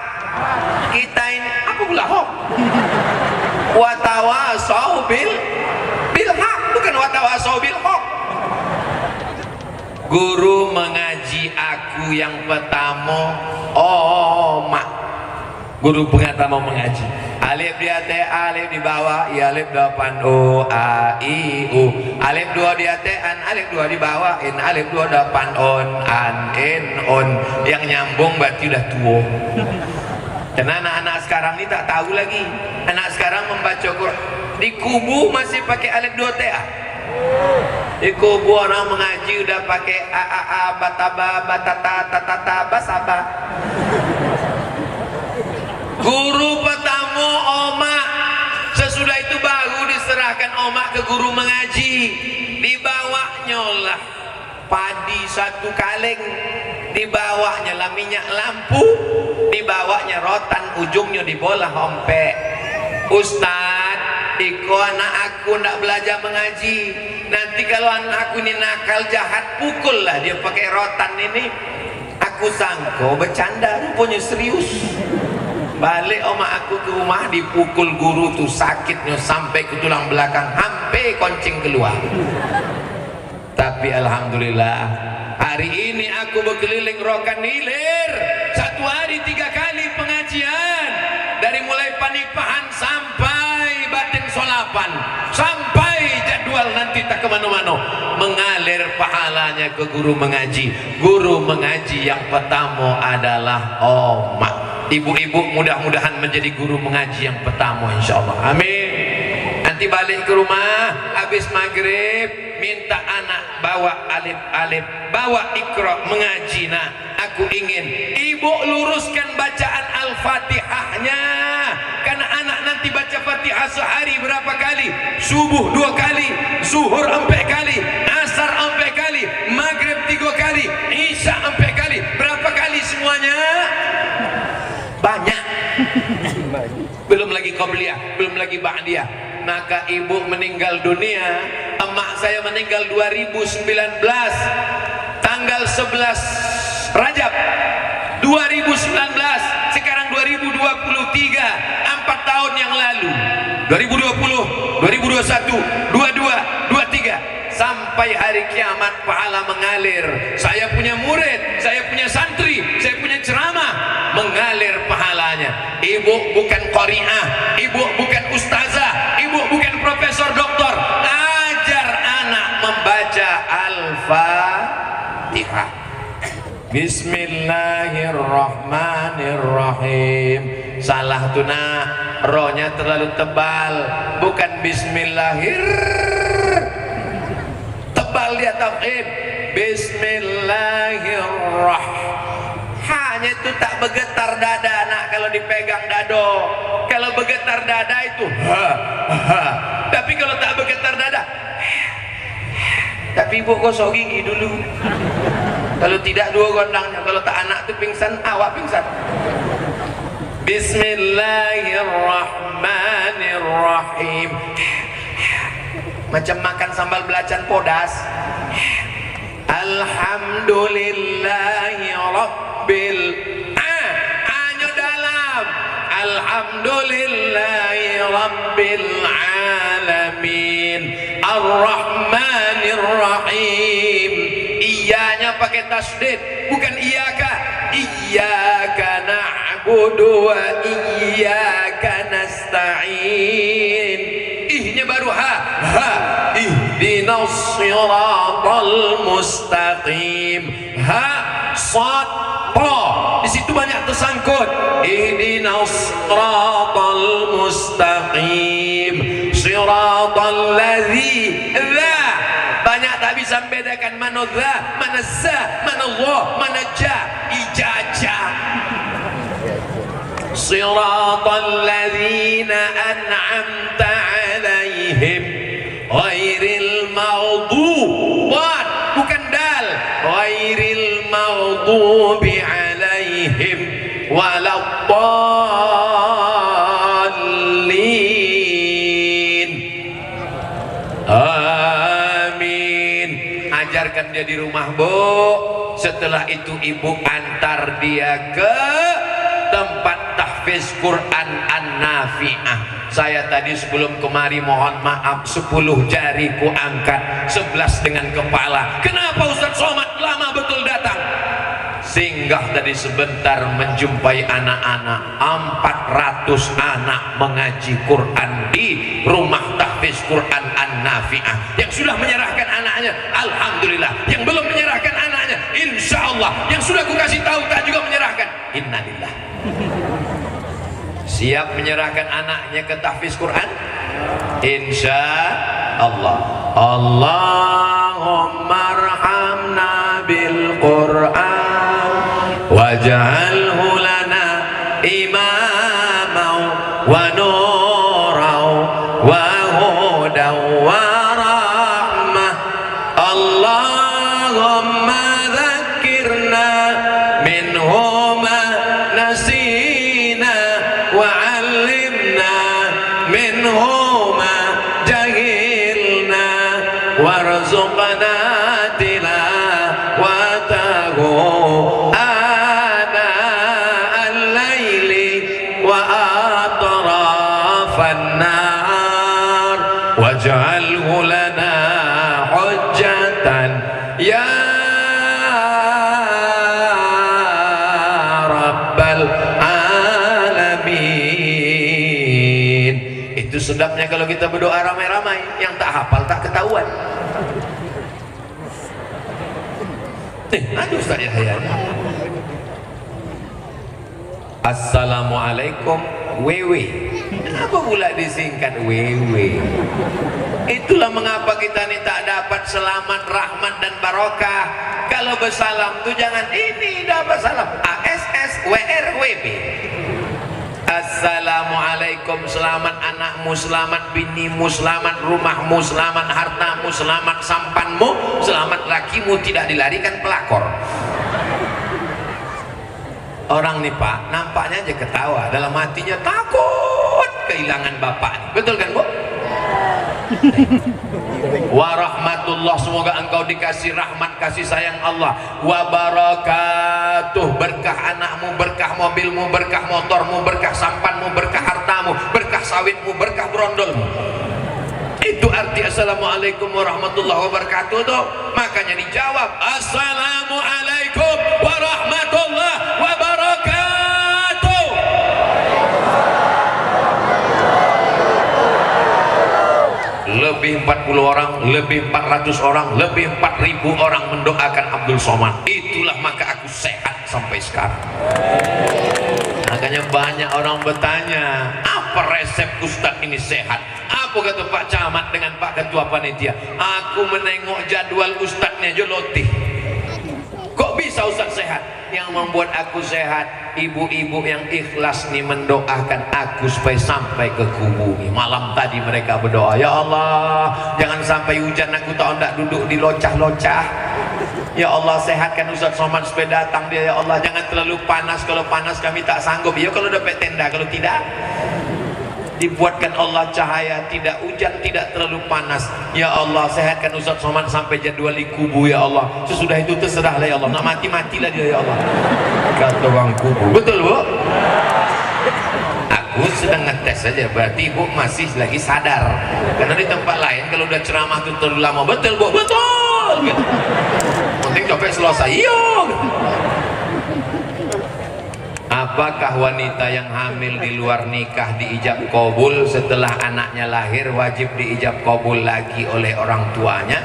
Kita ini apa pula hak? Watawasau bil hak, bukan watawasau bil hak. Guru mengaji aku yang pertama, mak. Guru pertama mengaji. Alif di atas, alif di bawah, ya alif depan o a i u. Alif dua di atas, alif dua di bawah, alif dua depan on an in on. Yang nyambung berarti udah tua. Karena anak-anak sekarang ini tak tahu lagi. Anak sekarang membaca Quran di kubu masih pakai alif dua ta. Di kubu orang mengaji udah pakai a bataba batata tatata basaba. Guru pertama omak, sesudah itu baru diserahkan omak ke guru mengaji. Dibawanya lah padi satu kaleng, dibawanya lah minyak lampu, dibawanya rotan, ujungnya dibolah ompek. Ustad, iko anak aku ndak belajar mengaji, nanti kalau anak aku ini nakal jahat pukullah dia pakai rotan ini. Aku sangko bercanda, rupanya serius. Balik omak aku ke rumah, dipukul guru tuh sakitnya sampai ke tulang belakang, sampai koncing keluar. Tapi alhamdulillah hari ini aku berkeliling Rokan Hilir, satu hari 3 kali pengajian, dari mulai Panipahan sampai Batin Solapan, sampai jadwal nanti tak kemana-mana, mengalir pahalanya ke guru mengaji. Guru mengaji yang pertama adalah omak. Ibu-ibu mudah-mudahan menjadi guru mengaji yang pertama insyaallah, amin. Nanti balik ke rumah habis maghrib minta anak bawa alif-alif, bawa Iqra mengaji. Nah, aku ingin ibu luruskan bacaan Al-Fatihahnya, karena anak nanti baca Fatihah sehari berapa kali? Subuh 2 kali, zuhur 4 kali, asar 4 kali, maghrib 3 kali, isya 4 kali. Berapa kali semuanya? Banyak. Belum lagi qabliyah, belum lagi ba'diyah. Maka ibu meninggal dunia, emak saya meninggal 2019 tanggal 11 Rajab 2019, sekarang 2023, 4 tahun yang lalu. 2020, 2021, 22, 23, sampai hari kiamat pahala mengalir. Saya punya murid, saya punya santri, saya punya ceramah, mengalir pahalanya. Ibu bukan qari'ah, ibu bukan ustazah, ibu bukan profesor doktor. Ajar anak membaca Al-Fatihah. Bismillahirrahmanirrahim. Salah tuh nak, rohnya terlalu tebal, bukan bismillahir, tebal dia tauhid. Bismillahirrahmanirrahim. Hanya itu tak bergetar dada anak kalau dipegang dado. Kalau bergetar dada itu tapi kalau tak bergetar dada tapi ibu gosok gigi dulu. Kalau tidak 2 gondangnya, kalau tak anak tu pingsan, awak pingsan. Bismillahirrahmanirrahim. Macam makan sambal belacan podas. Alhamdulillahi rabbil hanya dalam alhamdulillahi rabbil alamin. amin. Ar-Rahmanir Rahim. Iyanya pakai tasdid, bukan iyaka. Iyyaka na'budu wa iyyaka nasta'in. Ihnya baru ha. Ihdinas siratal mustaqim. Ha, sad, ta. Di situ banyak tersangkut. Ihdinas siratal mustaqim. Siratal ladzi dza. Banyak tak bisa membedakan mana dza, mana za, mana Allah, mana ja. Ijajah. Siratal ladzina an'amta 'alaihim ghairil maghdub, bukan dal, ghairil maghdubi 'alaihim waladdallin. Amin. Ajarkan dia di rumah, Bu. Setelah itu ibu antar dia ke tempat tahfiz Quran An-Nafi'ah. Saya tadi sebelum kemari mohon maaf 10 jari ku angkat, 11 dengan kepala. Kenapa Ustaz Somad lama betul datang? Singgah tadi sebentar menjumpai anak-anak, 400 anak mengaji Quran di rumah tahfiz Quran An-Nafi'ah. Yang sudah menyerahkan anaknya, alhamdulillah. Yang belum menyerahkan anaknya, insya Allah. Yang sudah aku kasih tahu tak juga menyerahkan, innalillah. Siap menyerahkan anaknya ke tahfiz Quran? Insya Allah. Allahumma arhamna bil Quran waj'alhu lana imaman wa nuran wa hudan wa rahmah. Allahumma dzakkirna minhu ma nasina wa 'allimna minhu ma jahilna warzuqna tilawatahu ana al-laili wa atrafan nahar waj'alhu lana hujjatan ya rabbal alamin. Itu sedapnya kalau kita berdoa ramai-ramai, yang tak hafal tak ketahuan. Aduh Ustaz Yahya. Assalamualaikum wewe. Kenapa pula disingkat wewe? Itulah mengapa kita ini tak dapat selamat, rahmat dan barokah. Kalau bersalam tuh jangan ini dapat salam ASS WRWB. Assalamualaikum, selamat anakmu, selamat binimu, selamat rumahmu, selamat hartamu, selamat sampanmu, selamat lakimu tidak dilarikan pelakor. Orang nih Pak, nampaknya aja ketawa, dalam hatinya takut kehilangan bapak. Betul kan Bu? Warahmatullah, semoga engkau dikasih rahmat kasih sayang Allah. Wabarakatuh, berkah anakmu, berkah mobilmu, berkah motormu, berkah sampanmu, berkah hartamu, berkah sawitmu, berkah brondolmu. Itu arti assalamualaikum warahmatullahi wabarakatuh tuh. Makanya dijawab assalamualaikum warahmatullahi wabarakatuh. Lebih 40 orang, lebih 400 orang, lebih 4000 orang mendoakan Abdul Somad. Itulah maka aku sehat sampai sekarang. Makanya banyak orang bertanya, apa resep Ustadz ini sehat? Apa kata Pak Camat dengan Pak Ketua Panitia? Aku menengok jadwal Ustadznya aja lotih. Kok bisa Ustadz sehat? Yang membuat aku sehat, ibu-ibu yang ikhlas nih mendoakan aku supaya sampai ke kubu nih. Malam tadi mereka berdoa, ya Allah jangan sampai hujan, aku tahu ndak duduk di locah-locah. Ya Allah sehatkan Ustadz Somad supaya datang dia, ya Allah jangan terlalu panas, kalau panas kami tak sanggup. Ya kalau dapat tenda, kalau tidak dibuatkan Allah cahaya, tidak hujan, tidak terlalu panas. Ya Allah sehatkan Ustadz Somad sampai jadwal di kubu ya Allah. Sesudah itu terserahlah ya Allah, nak mati-matilah dia ya Allah, kata orang kubu. Betul Bu? Aku sedang ngetes saja, berarti ibu masih lagi sadar. Karena di tempat lain kalau udah ceramah tuh terlalu lama, betul bu, betul gitu. Penting sampai selesai, iya gitu. Apakah wanita yang hamil di luar nikah diijab kabul setelah anaknya lahir wajib diijab kabul lagi oleh orang tuanya?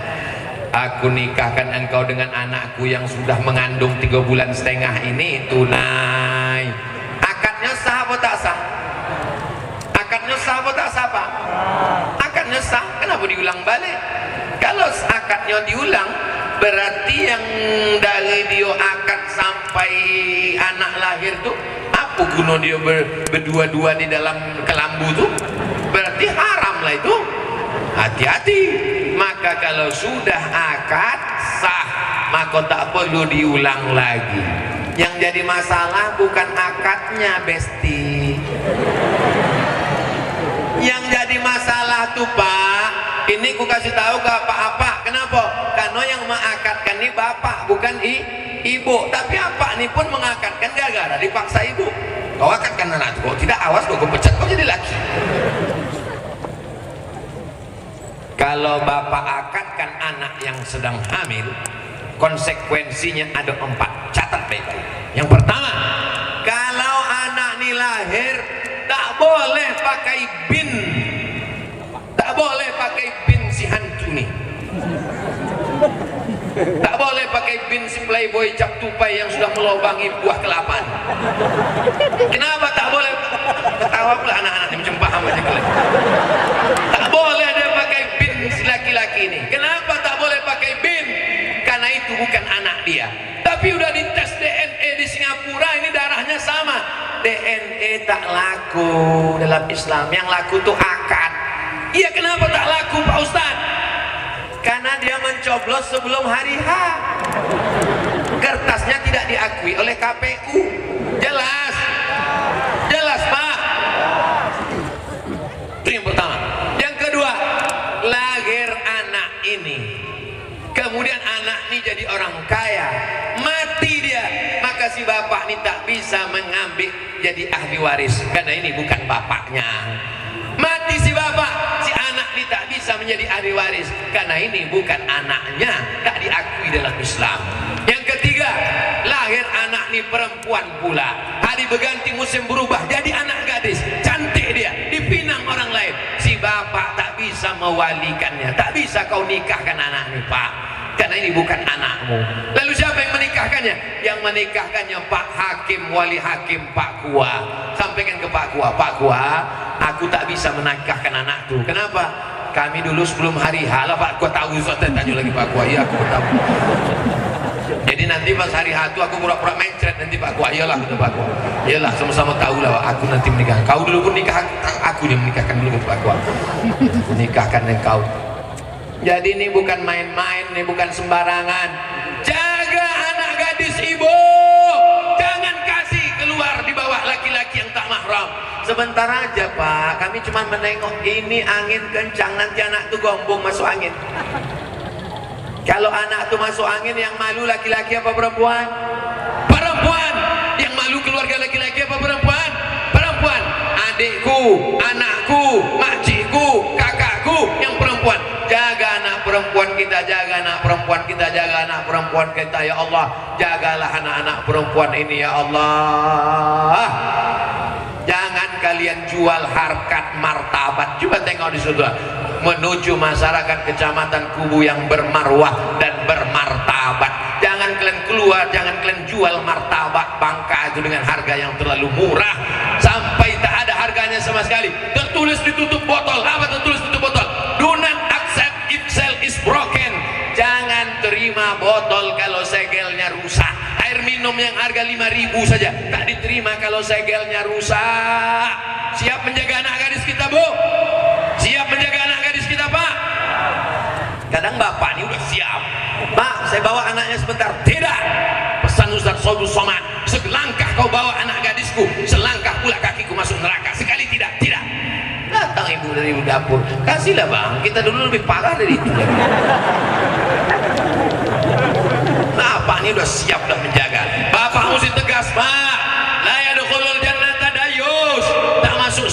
Aku nikahkan engkau dengan anakku yang sudah mengandung 3 bulan setengah ini tunai. Akadnya sah atau tak sah? Akadnya sah atau tak sah Pak? Akadnya sah, kenapa diulang balik? Kalau akadnya diulang berarti yang dari dia akad sampai anak lahir tuh apa guna dia berdua-dua di dalam kelambu tuh? Berarti haram lah itu. Hati-hati. Maka kalau sudah akad sah maka tak perlu diulang lagi. Yang jadi masalah bukan akadnya Besti, yang jadi masalah tuh Pak, ini ku kasih tahu ke apa-apa. Kenapa? Karena yang mengakadkan ini bapak bukan ibu. Tapi apa ini pun mengakadkan gara-gara dipaksa ibu. Kau akadkan anak kau tidak, awas kau pecat kau jadi laki. Kalau bapak akadkan anak yang sedang hamil, konsekuensinya ada 4. Catat baik-baik. Yang pertama, kalau anak ini lahir tak boleh pakai bin, tak boleh pakai bin si hantu nih, tak boleh pakai bin si playboy cap tupai yang sudah melobangi buah kelapa. Kenapa tak boleh? Ketawa pula anak-anak ini macam paham aja kalian. Tak boleh dia pakai bin si laki-laki ini. Kenapa tak boleh pakai bin? Karena itu bukan anak dia. Tapi udah dites DNA di Singapura, ini darahnya sama. DNA tak laku dalam Islam, yang laku tuh akad. Iya, kenapa tak laku Pak Ustaz? Karena dia mencoblos sebelum hari H, kertasnya tidak diakui oleh KPU. Jelas? Jelas Pak? Itu yang pertama. Yang kedua, lahir anak ini, kemudian anak ini jadi orang kaya, mati dia, maka si bapak ini tak bisa mengambil jadi ahli waris karena ini bukan bapaknya. Mati si bapak, si anak ini tak bisa menjadi ahli waris karena ini bukan anaknya, tak diakui dalam Islam. Yang ketiga, lahir anak ini perempuan pula, hari berganti musim berubah jadi anak gadis, cantik dia, dipinang orang lain, si bapak tak bisa mewalikannya, tak bisa kau nikahkan anak ini Pak, karena ini bukan anakmu. Lalu siapa yang menikahkannya? Yang menikahkannya Pak Hakim, wali hakim Pak Kua. Sampaikan ke Pak Kua, Pak Kua, aku tak bisa menikahkan anakku. Kenapa? Kami dulu sebelum hari H lah Pak Kua tahu. Saya tanya lagi Pak Kua, iya aku tahu. Jadi nanti pas hari H itu aku pura-pura mencret nanti Pak Kua, iyalah kata Pak Kua. Iyalah sama-sama tahu lah aku nanti menikah. Kau dulu pun nikah, aku yang menikahkan dulu Pak Kua. Menikahkan engkau. Jadi ini bukan main-main, ini bukan sembarangan. Jaga anak gadis ibu, jangan kasih keluar di bawah laki-laki yang tak mahram. Sebentar aja Pak, kami cuma menengok ini angin kencang, nanti anak tuh gombong masuk angin. Kalau anak tuh masuk angin, yang malu laki-laki apa perempuan? Perempuan. Yang malu keluarga laki-laki apa perempuan? Perempuan. Adikku, anakku, makcikku, kakakku yang perempuan. Jaga anak perempuan kita, jaga anak perempuan kita, jaga anak perempuan kita ya Allah. Jagalah anak-anak perempuan ini ya Allah. Jangan kalian jual harkat martabat. Coba tengok di situ, menuju masyarakat kecamatan Kubu yang bermarwah dan bermartabat. Jangan kalian keluar, jangan kalian jual martabat Bangka itu dengan harga yang terlalu murah sampai tak ada harganya sama sekali. Tertulis ditutup botol. Apa tertulis tutup botol? Do not accept if cell is broken. Jangan terima botol kalau segelnya rusak. Air minum yang harga 5.000 saja tak diterima kalau segelnya rusak. Siap menjaga anak gadis kita Bu? Siap menjaga anak gadis kita Pak? Kadang bapak ini udah siap, Pak saya bawa anaknya sebentar. Tidak, pesan Ustaz Saudul Somad, selangkah kau bawa anak gadisku, selangkah pula kakiku masuk neraka. Sekali tidak, tidak. Datang ibu dari dapur, kasihlah bang, kita dulu lebih parah dari itu. Bapak ini udah siap, udah menjaga. Bapak mesti tegas Pak, la yadkhulul jannata dayus, tak masuk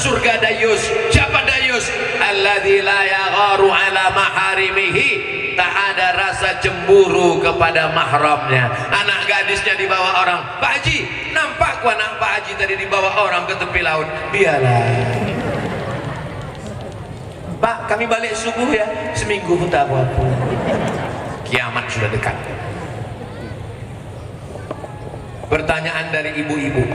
dayus. Siapa dayus? Alladzi la yagharu ala maharimihi, tak ada rasa cemburu kepada mahramnya. Anak gadisnya dibawa orang, Pak Haji, nampak ku anak Pak Haji tadi dibawa orang ke tepi laut. Biarlah Pak, kami balik subuh ya. Seminggu pun tak apa-apa. Kiamat sudah dekat. Pertanyaan dari ibu-ibu,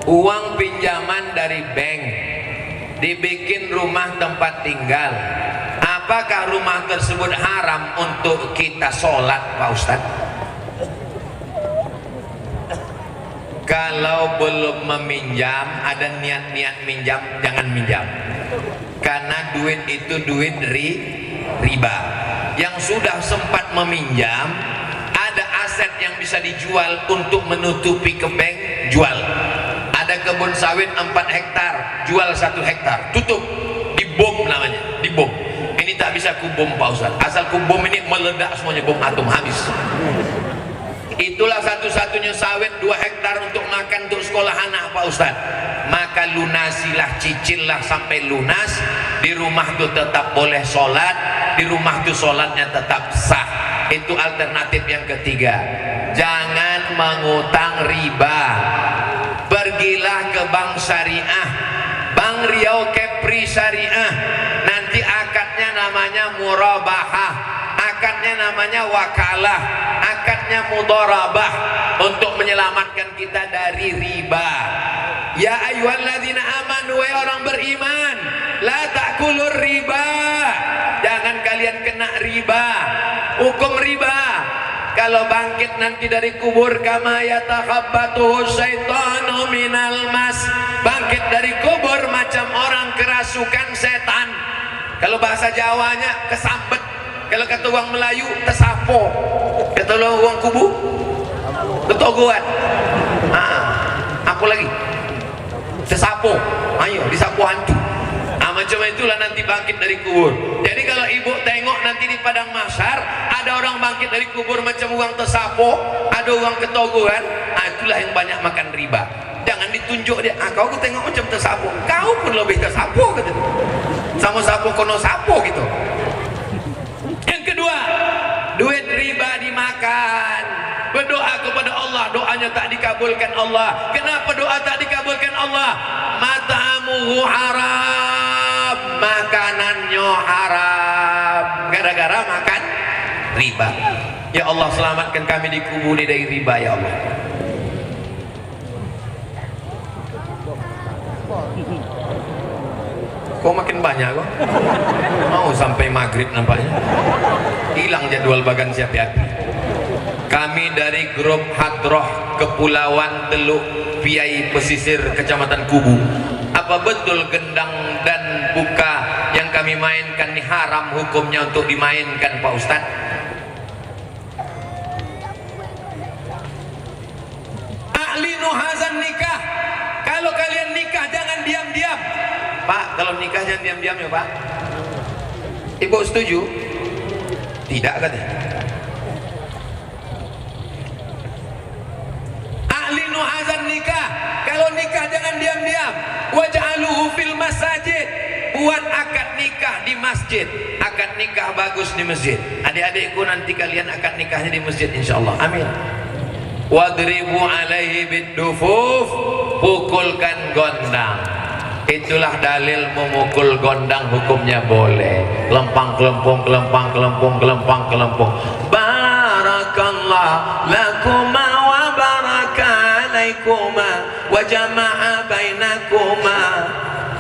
uang pinjaman dari bank dibikin rumah tempat tinggal, apakah rumah tersebut haram untuk kita sholat, Pak Ustadz? Kalau belum meminjam, ada niat-niat minjam, jangan minjam, karena duit itu duit riba. Yang sudah sempat meminjam, ada aset yang bisa dijual untuk menutupi ke bank, jual. Ada kebun sawit 4 hektar, jual 1 hektar, tutup, dibom namanya, dibom. Ini tak bisa kubom, Pak Ustaz. Asal kubom ini meledak semuanya, bom atom, habis. Itulah satu-satunya sawit 2 hektar untuk makan untuk sekolah anak, Pak Ustaz. Maka lunasilah, cicillah sampai lunas. Di rumah itu tetap boleh sholat, di rumah itu sholatnya tetap sah. Itu alternatif yang ketiga. Jangan mengutang riba. Pergilah ke bank syariah, Bank Riau Kepri Syariah. Nanti akadnya namanya murabahah, akadnya namanya wakalah, akadnya mudharabah, untuk menyelamatkan kita dari riba. Ya ayyuhalladzina amanu, wahai orang beriman, la ta'kulur riba, jangan kalian kena riba. Hukum riba, kalau bangkit nanti dari kubur, kama yatakhabbatuhu syaitanu minal mas, bangkit dari kubur macam orang kerasukan setan. Kalau bahasa Jawanya kesambet, kalau kata orang Melayu tersapo, kata orang kubu ketogoan. Apa lagi? Tersapo, ayo disapu hantu. Macam itulah nanti bangkit dari kubur. Jadi kalau ibu tengok nanti di padang mahsyar ada orang bangkit dari kubur macam orang tersapo, ada orang ketogoan, itulah yang banyak makan riba. Jangan ditunjuk dia, kau aku tengok macam tersapo, kau pun lebih tersapo, kata dia. Sama sapo kono sapo gitu. Yang kedua, duit riba dimakan. Berdoa kepada Allah, doanya tak dikabulkan Allah. Kenapa doa tak dikabulkan Allah? Mat'amuhu haram, makanannya haram, gara-gara makan riba. Ya Allah, selamatkan kami dikuburi dari riba, ya Allah. Kok makin banyak kok? Mau sampai maghrib nampaknya. Hilang jadwal bagan siapa-siapa. Kami dari grup Hadroh Kepulauan Teluk Piai Pesisir Kecamatan Kubu. Apa betul gendang dan buka yang kami mainkan ini haram hukumnya untuk dimainkan, Pak Ustadz? A'linu hazan nikah. Kalau kalian nikah jangan diam-diam. Pak, kalau nikah jangan diam-diam ya Pak. Ibu setuju? Tidak, katanya. A'linu hazan nikah. Kalau nikah jangan diam-diam. Waj'aluhu fil masajid. Buat akad nikah di masjid. Akad nikah bagus di masjid. Adik-adikku nanti kalian akad nikahnya di masjid insyaallah. Amin. Wadribu alaihi bidufuf. Pukulkan gondang. Itulah dalil memukul gondang hukumnya boleh. Kelempang kelempung, kelempang kelempung, kelempang kelempung. Barakallah lakuma wa baraka alaikuma wa jama'a bainakuma.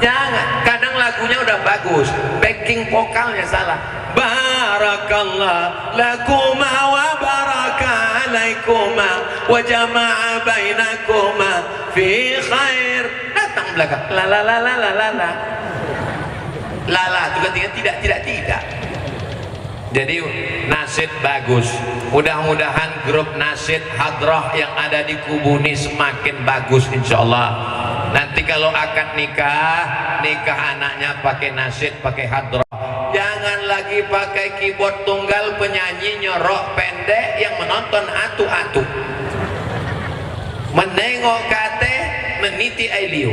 Jangan, kadang lagunya udah bagus, backing vokalnya salah. Barakallah lakuma wa baraka alaikuma wa jama'a bainakuma fi khair. Datang belakang, la la la la la la la la la, juga tidak. Jadi nasyid bagus. Mudah-mudahan grup nasyid Hadroh yang ada di Kubu ini semakin bagus insyaallah. Nanti kalau akad nikah anaknya pakai nasyid, pakai Hadroh. Jangan lagi pakai keyboard tunggal penyanyi nyorok pendek yang menonton atu-atu. menengok kate meniti ai liu,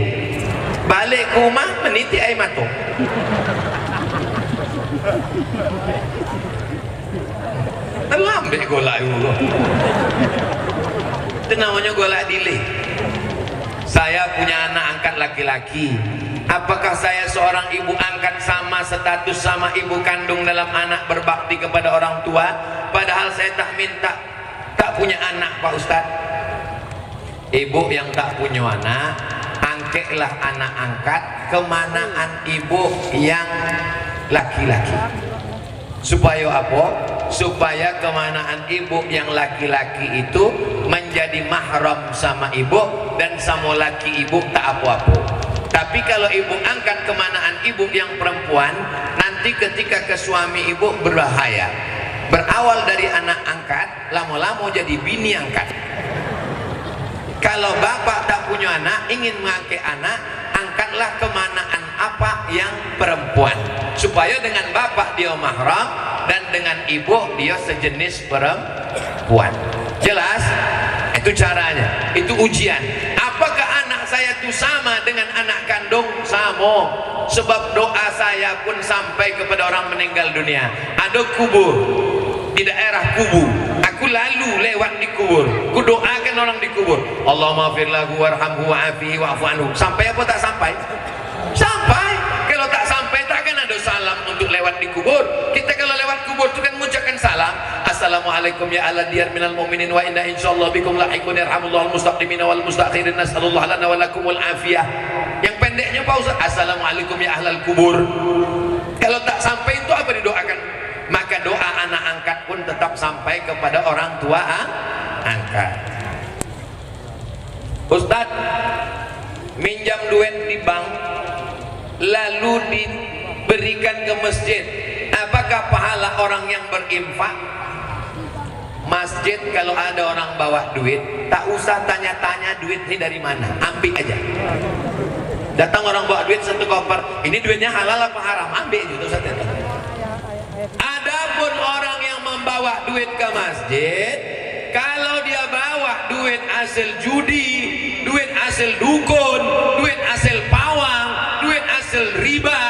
balik ke rumah meniti ai mato. Terlambat golak dulu. Itu namanya golak delay. Saya punya anak angkat laki-laki. Apakah saya seorang ibu angkat sama status sama ibu kandung dalam anak berbakti kepada orang tua? Padahal saya tak punya anak, Pak Ustadz. Ibu yang tak punya anak, angkatlah anak angkat kemanaan ibu yang laki-laki. Supaya apa? Supaya kemanaan ibu yang laki-laki itu menjadi mahram sama ibu, dan sama laki ibu tak apa-apa. Tapi kalau ibu angkat kemanaan ibu yang perempuan, nanti ketika ke suami ibu berbahaya. Berawal dari anak angkat, lama-lama jadi bini angkat. Kalau bapak tak punya anak, ingin mengangkat anak, angkatlah kemanaan apa yang perempuan, supaya dengan bapak dia mahram dan dengan ibu dia sejenis perempuan. Jelas? Itu caranya, itu ujian. Apakah anak saya itu sama dengan anak kandung? Sama. Sebab doa saya pun sampai kepada orang meninggal dunia. Ada kubur di daerah kubur, aku lalu lewat di kubur, ku doakan orang di kubur, Allahumma fir lahu warhamhu wa'afihi wa'fu anhu. Sampai apa tak sampai? Sampai. Kalau tak sampai takkan ada salam untuk lewat di kubur. Kita kalau lewat kubur itu kan mengucapkan salam, assalamualaikum ya ala diyar minal mu'minin wa inna insyaallah bikum lahiqun yarhamullahu al-mustaqdimina wal mustakhirin nasallallahu lana wa lakumul afiyah. Yang pendeknya Pak Ustaz, assalamualaikum ya ahlal kubur. Kalau tak sampai itu apa didoakan? Maka doa anak angkat pun tetap sampai kepada orang tua angkat. Ustaz, minjam duit di bank lalu diberikan ke masjid, apakah pahala orang yang berinfak? Masjid kalau ada orang bawa duit, tak usah tanya-tanya duit ini dari mana, ambil aja. Datang orang bawa duit satu koper, ini duitnya halal apa haram, ambil gitu Ustaz. Adapun orang yang membawa duit ke masjid, kalau dia bawa duit hasil judi, duit hasil dukun, duit hasil pawang, duit hasil riba,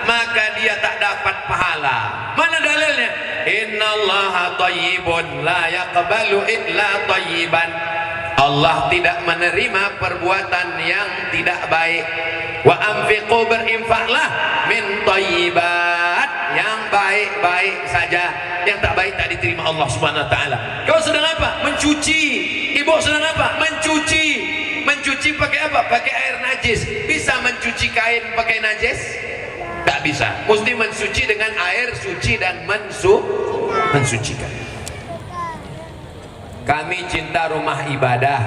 maka dia tak dapat pahala. Mana dalilnya? Innallaha thayyibun la yaqbalu illa thayyiban. Allah tidak menerima perbuatan yang tidak baik. Wa anfiqu, berinfaklah, min thayyibat, yang baik-baik saja, yang tak baik tak diterima Allah Subhanahu wa taala. Kau sedang apa? Mencuci. Ibu sedang apa? Mencuci. Mencuci pakai apa? Pakai air najis. Bisa mencuci kain pakai najis? Tak bisa. Mesti mensuci dengan air suci dan mensucikan. Kami cinta rumah ibadah.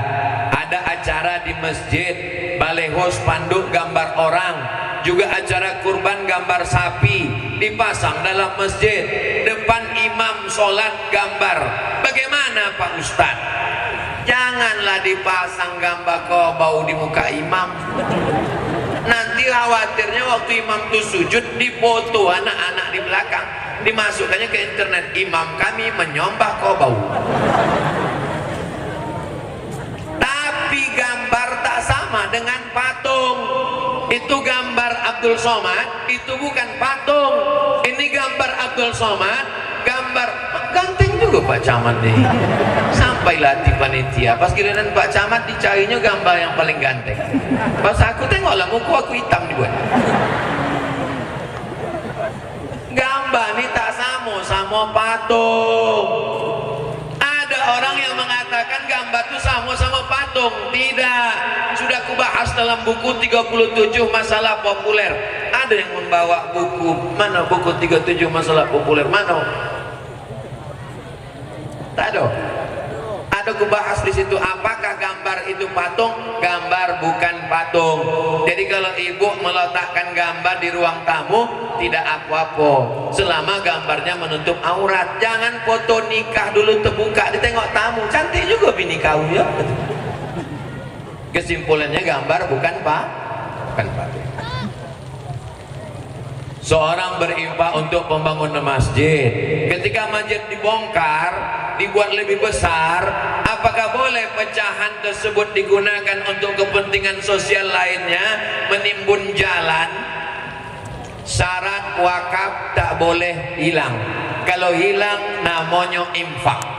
Ada acara di masjid, baleho spanduk gambar orang, juga acara kurban gambar sapi dipasang dalam masjid, depan imam sholat gambar. Bagaimana Pak Ustad? Janganlah dipasang gambar bau di muka imam. Nanti khawatirnya waktu imam itu sujud dipoto anak-anak di belakang, dimasukkannya ke internet, imam kami menyembah bau. Tapi gambar tak sama dengan patung. Itu gambar Abdul Somad, itu bukan patung. Ini gambar Abdul Somad, gambar ganteng juga Pak Camat nih. Sampailah di panitia, pas giliran Pak Camat dicarinya gambar yang paling ganteng. Pas aku tengoklah muka aku hitam dibuat. Gambar ini tak sama patung. Ada orang yang mengatakan gambar itu sama patung. Tidak. Sudah kubahas dalam buku 37 masalah populer. Ada yang membawa buku, mana buku 37 masalah populer, mana? Tak ada. Ada kubahas di situ, apakah gambar itu patung? Gambar bukan patung. Jadi kalau ibu meletakkan gambar di ruang tamu, tidak apa-apa selama gambarnya menutup aurat. Jangan foto nikah dulu terbuka ditengok tamu, cantik juga bini kau ya. Kesimpulannya gambar bukan patung. Seorang berinfak untuk pembangunan masjid. Ketika masjid dibongkar, dibuat lebih besar, Apakah boleh pecahan tersebut digunakan untuk kepentingan sosial lainnya, menimbun jalan? Syarat wakaf tak boleh hilang. Kalau hilang namanya infak.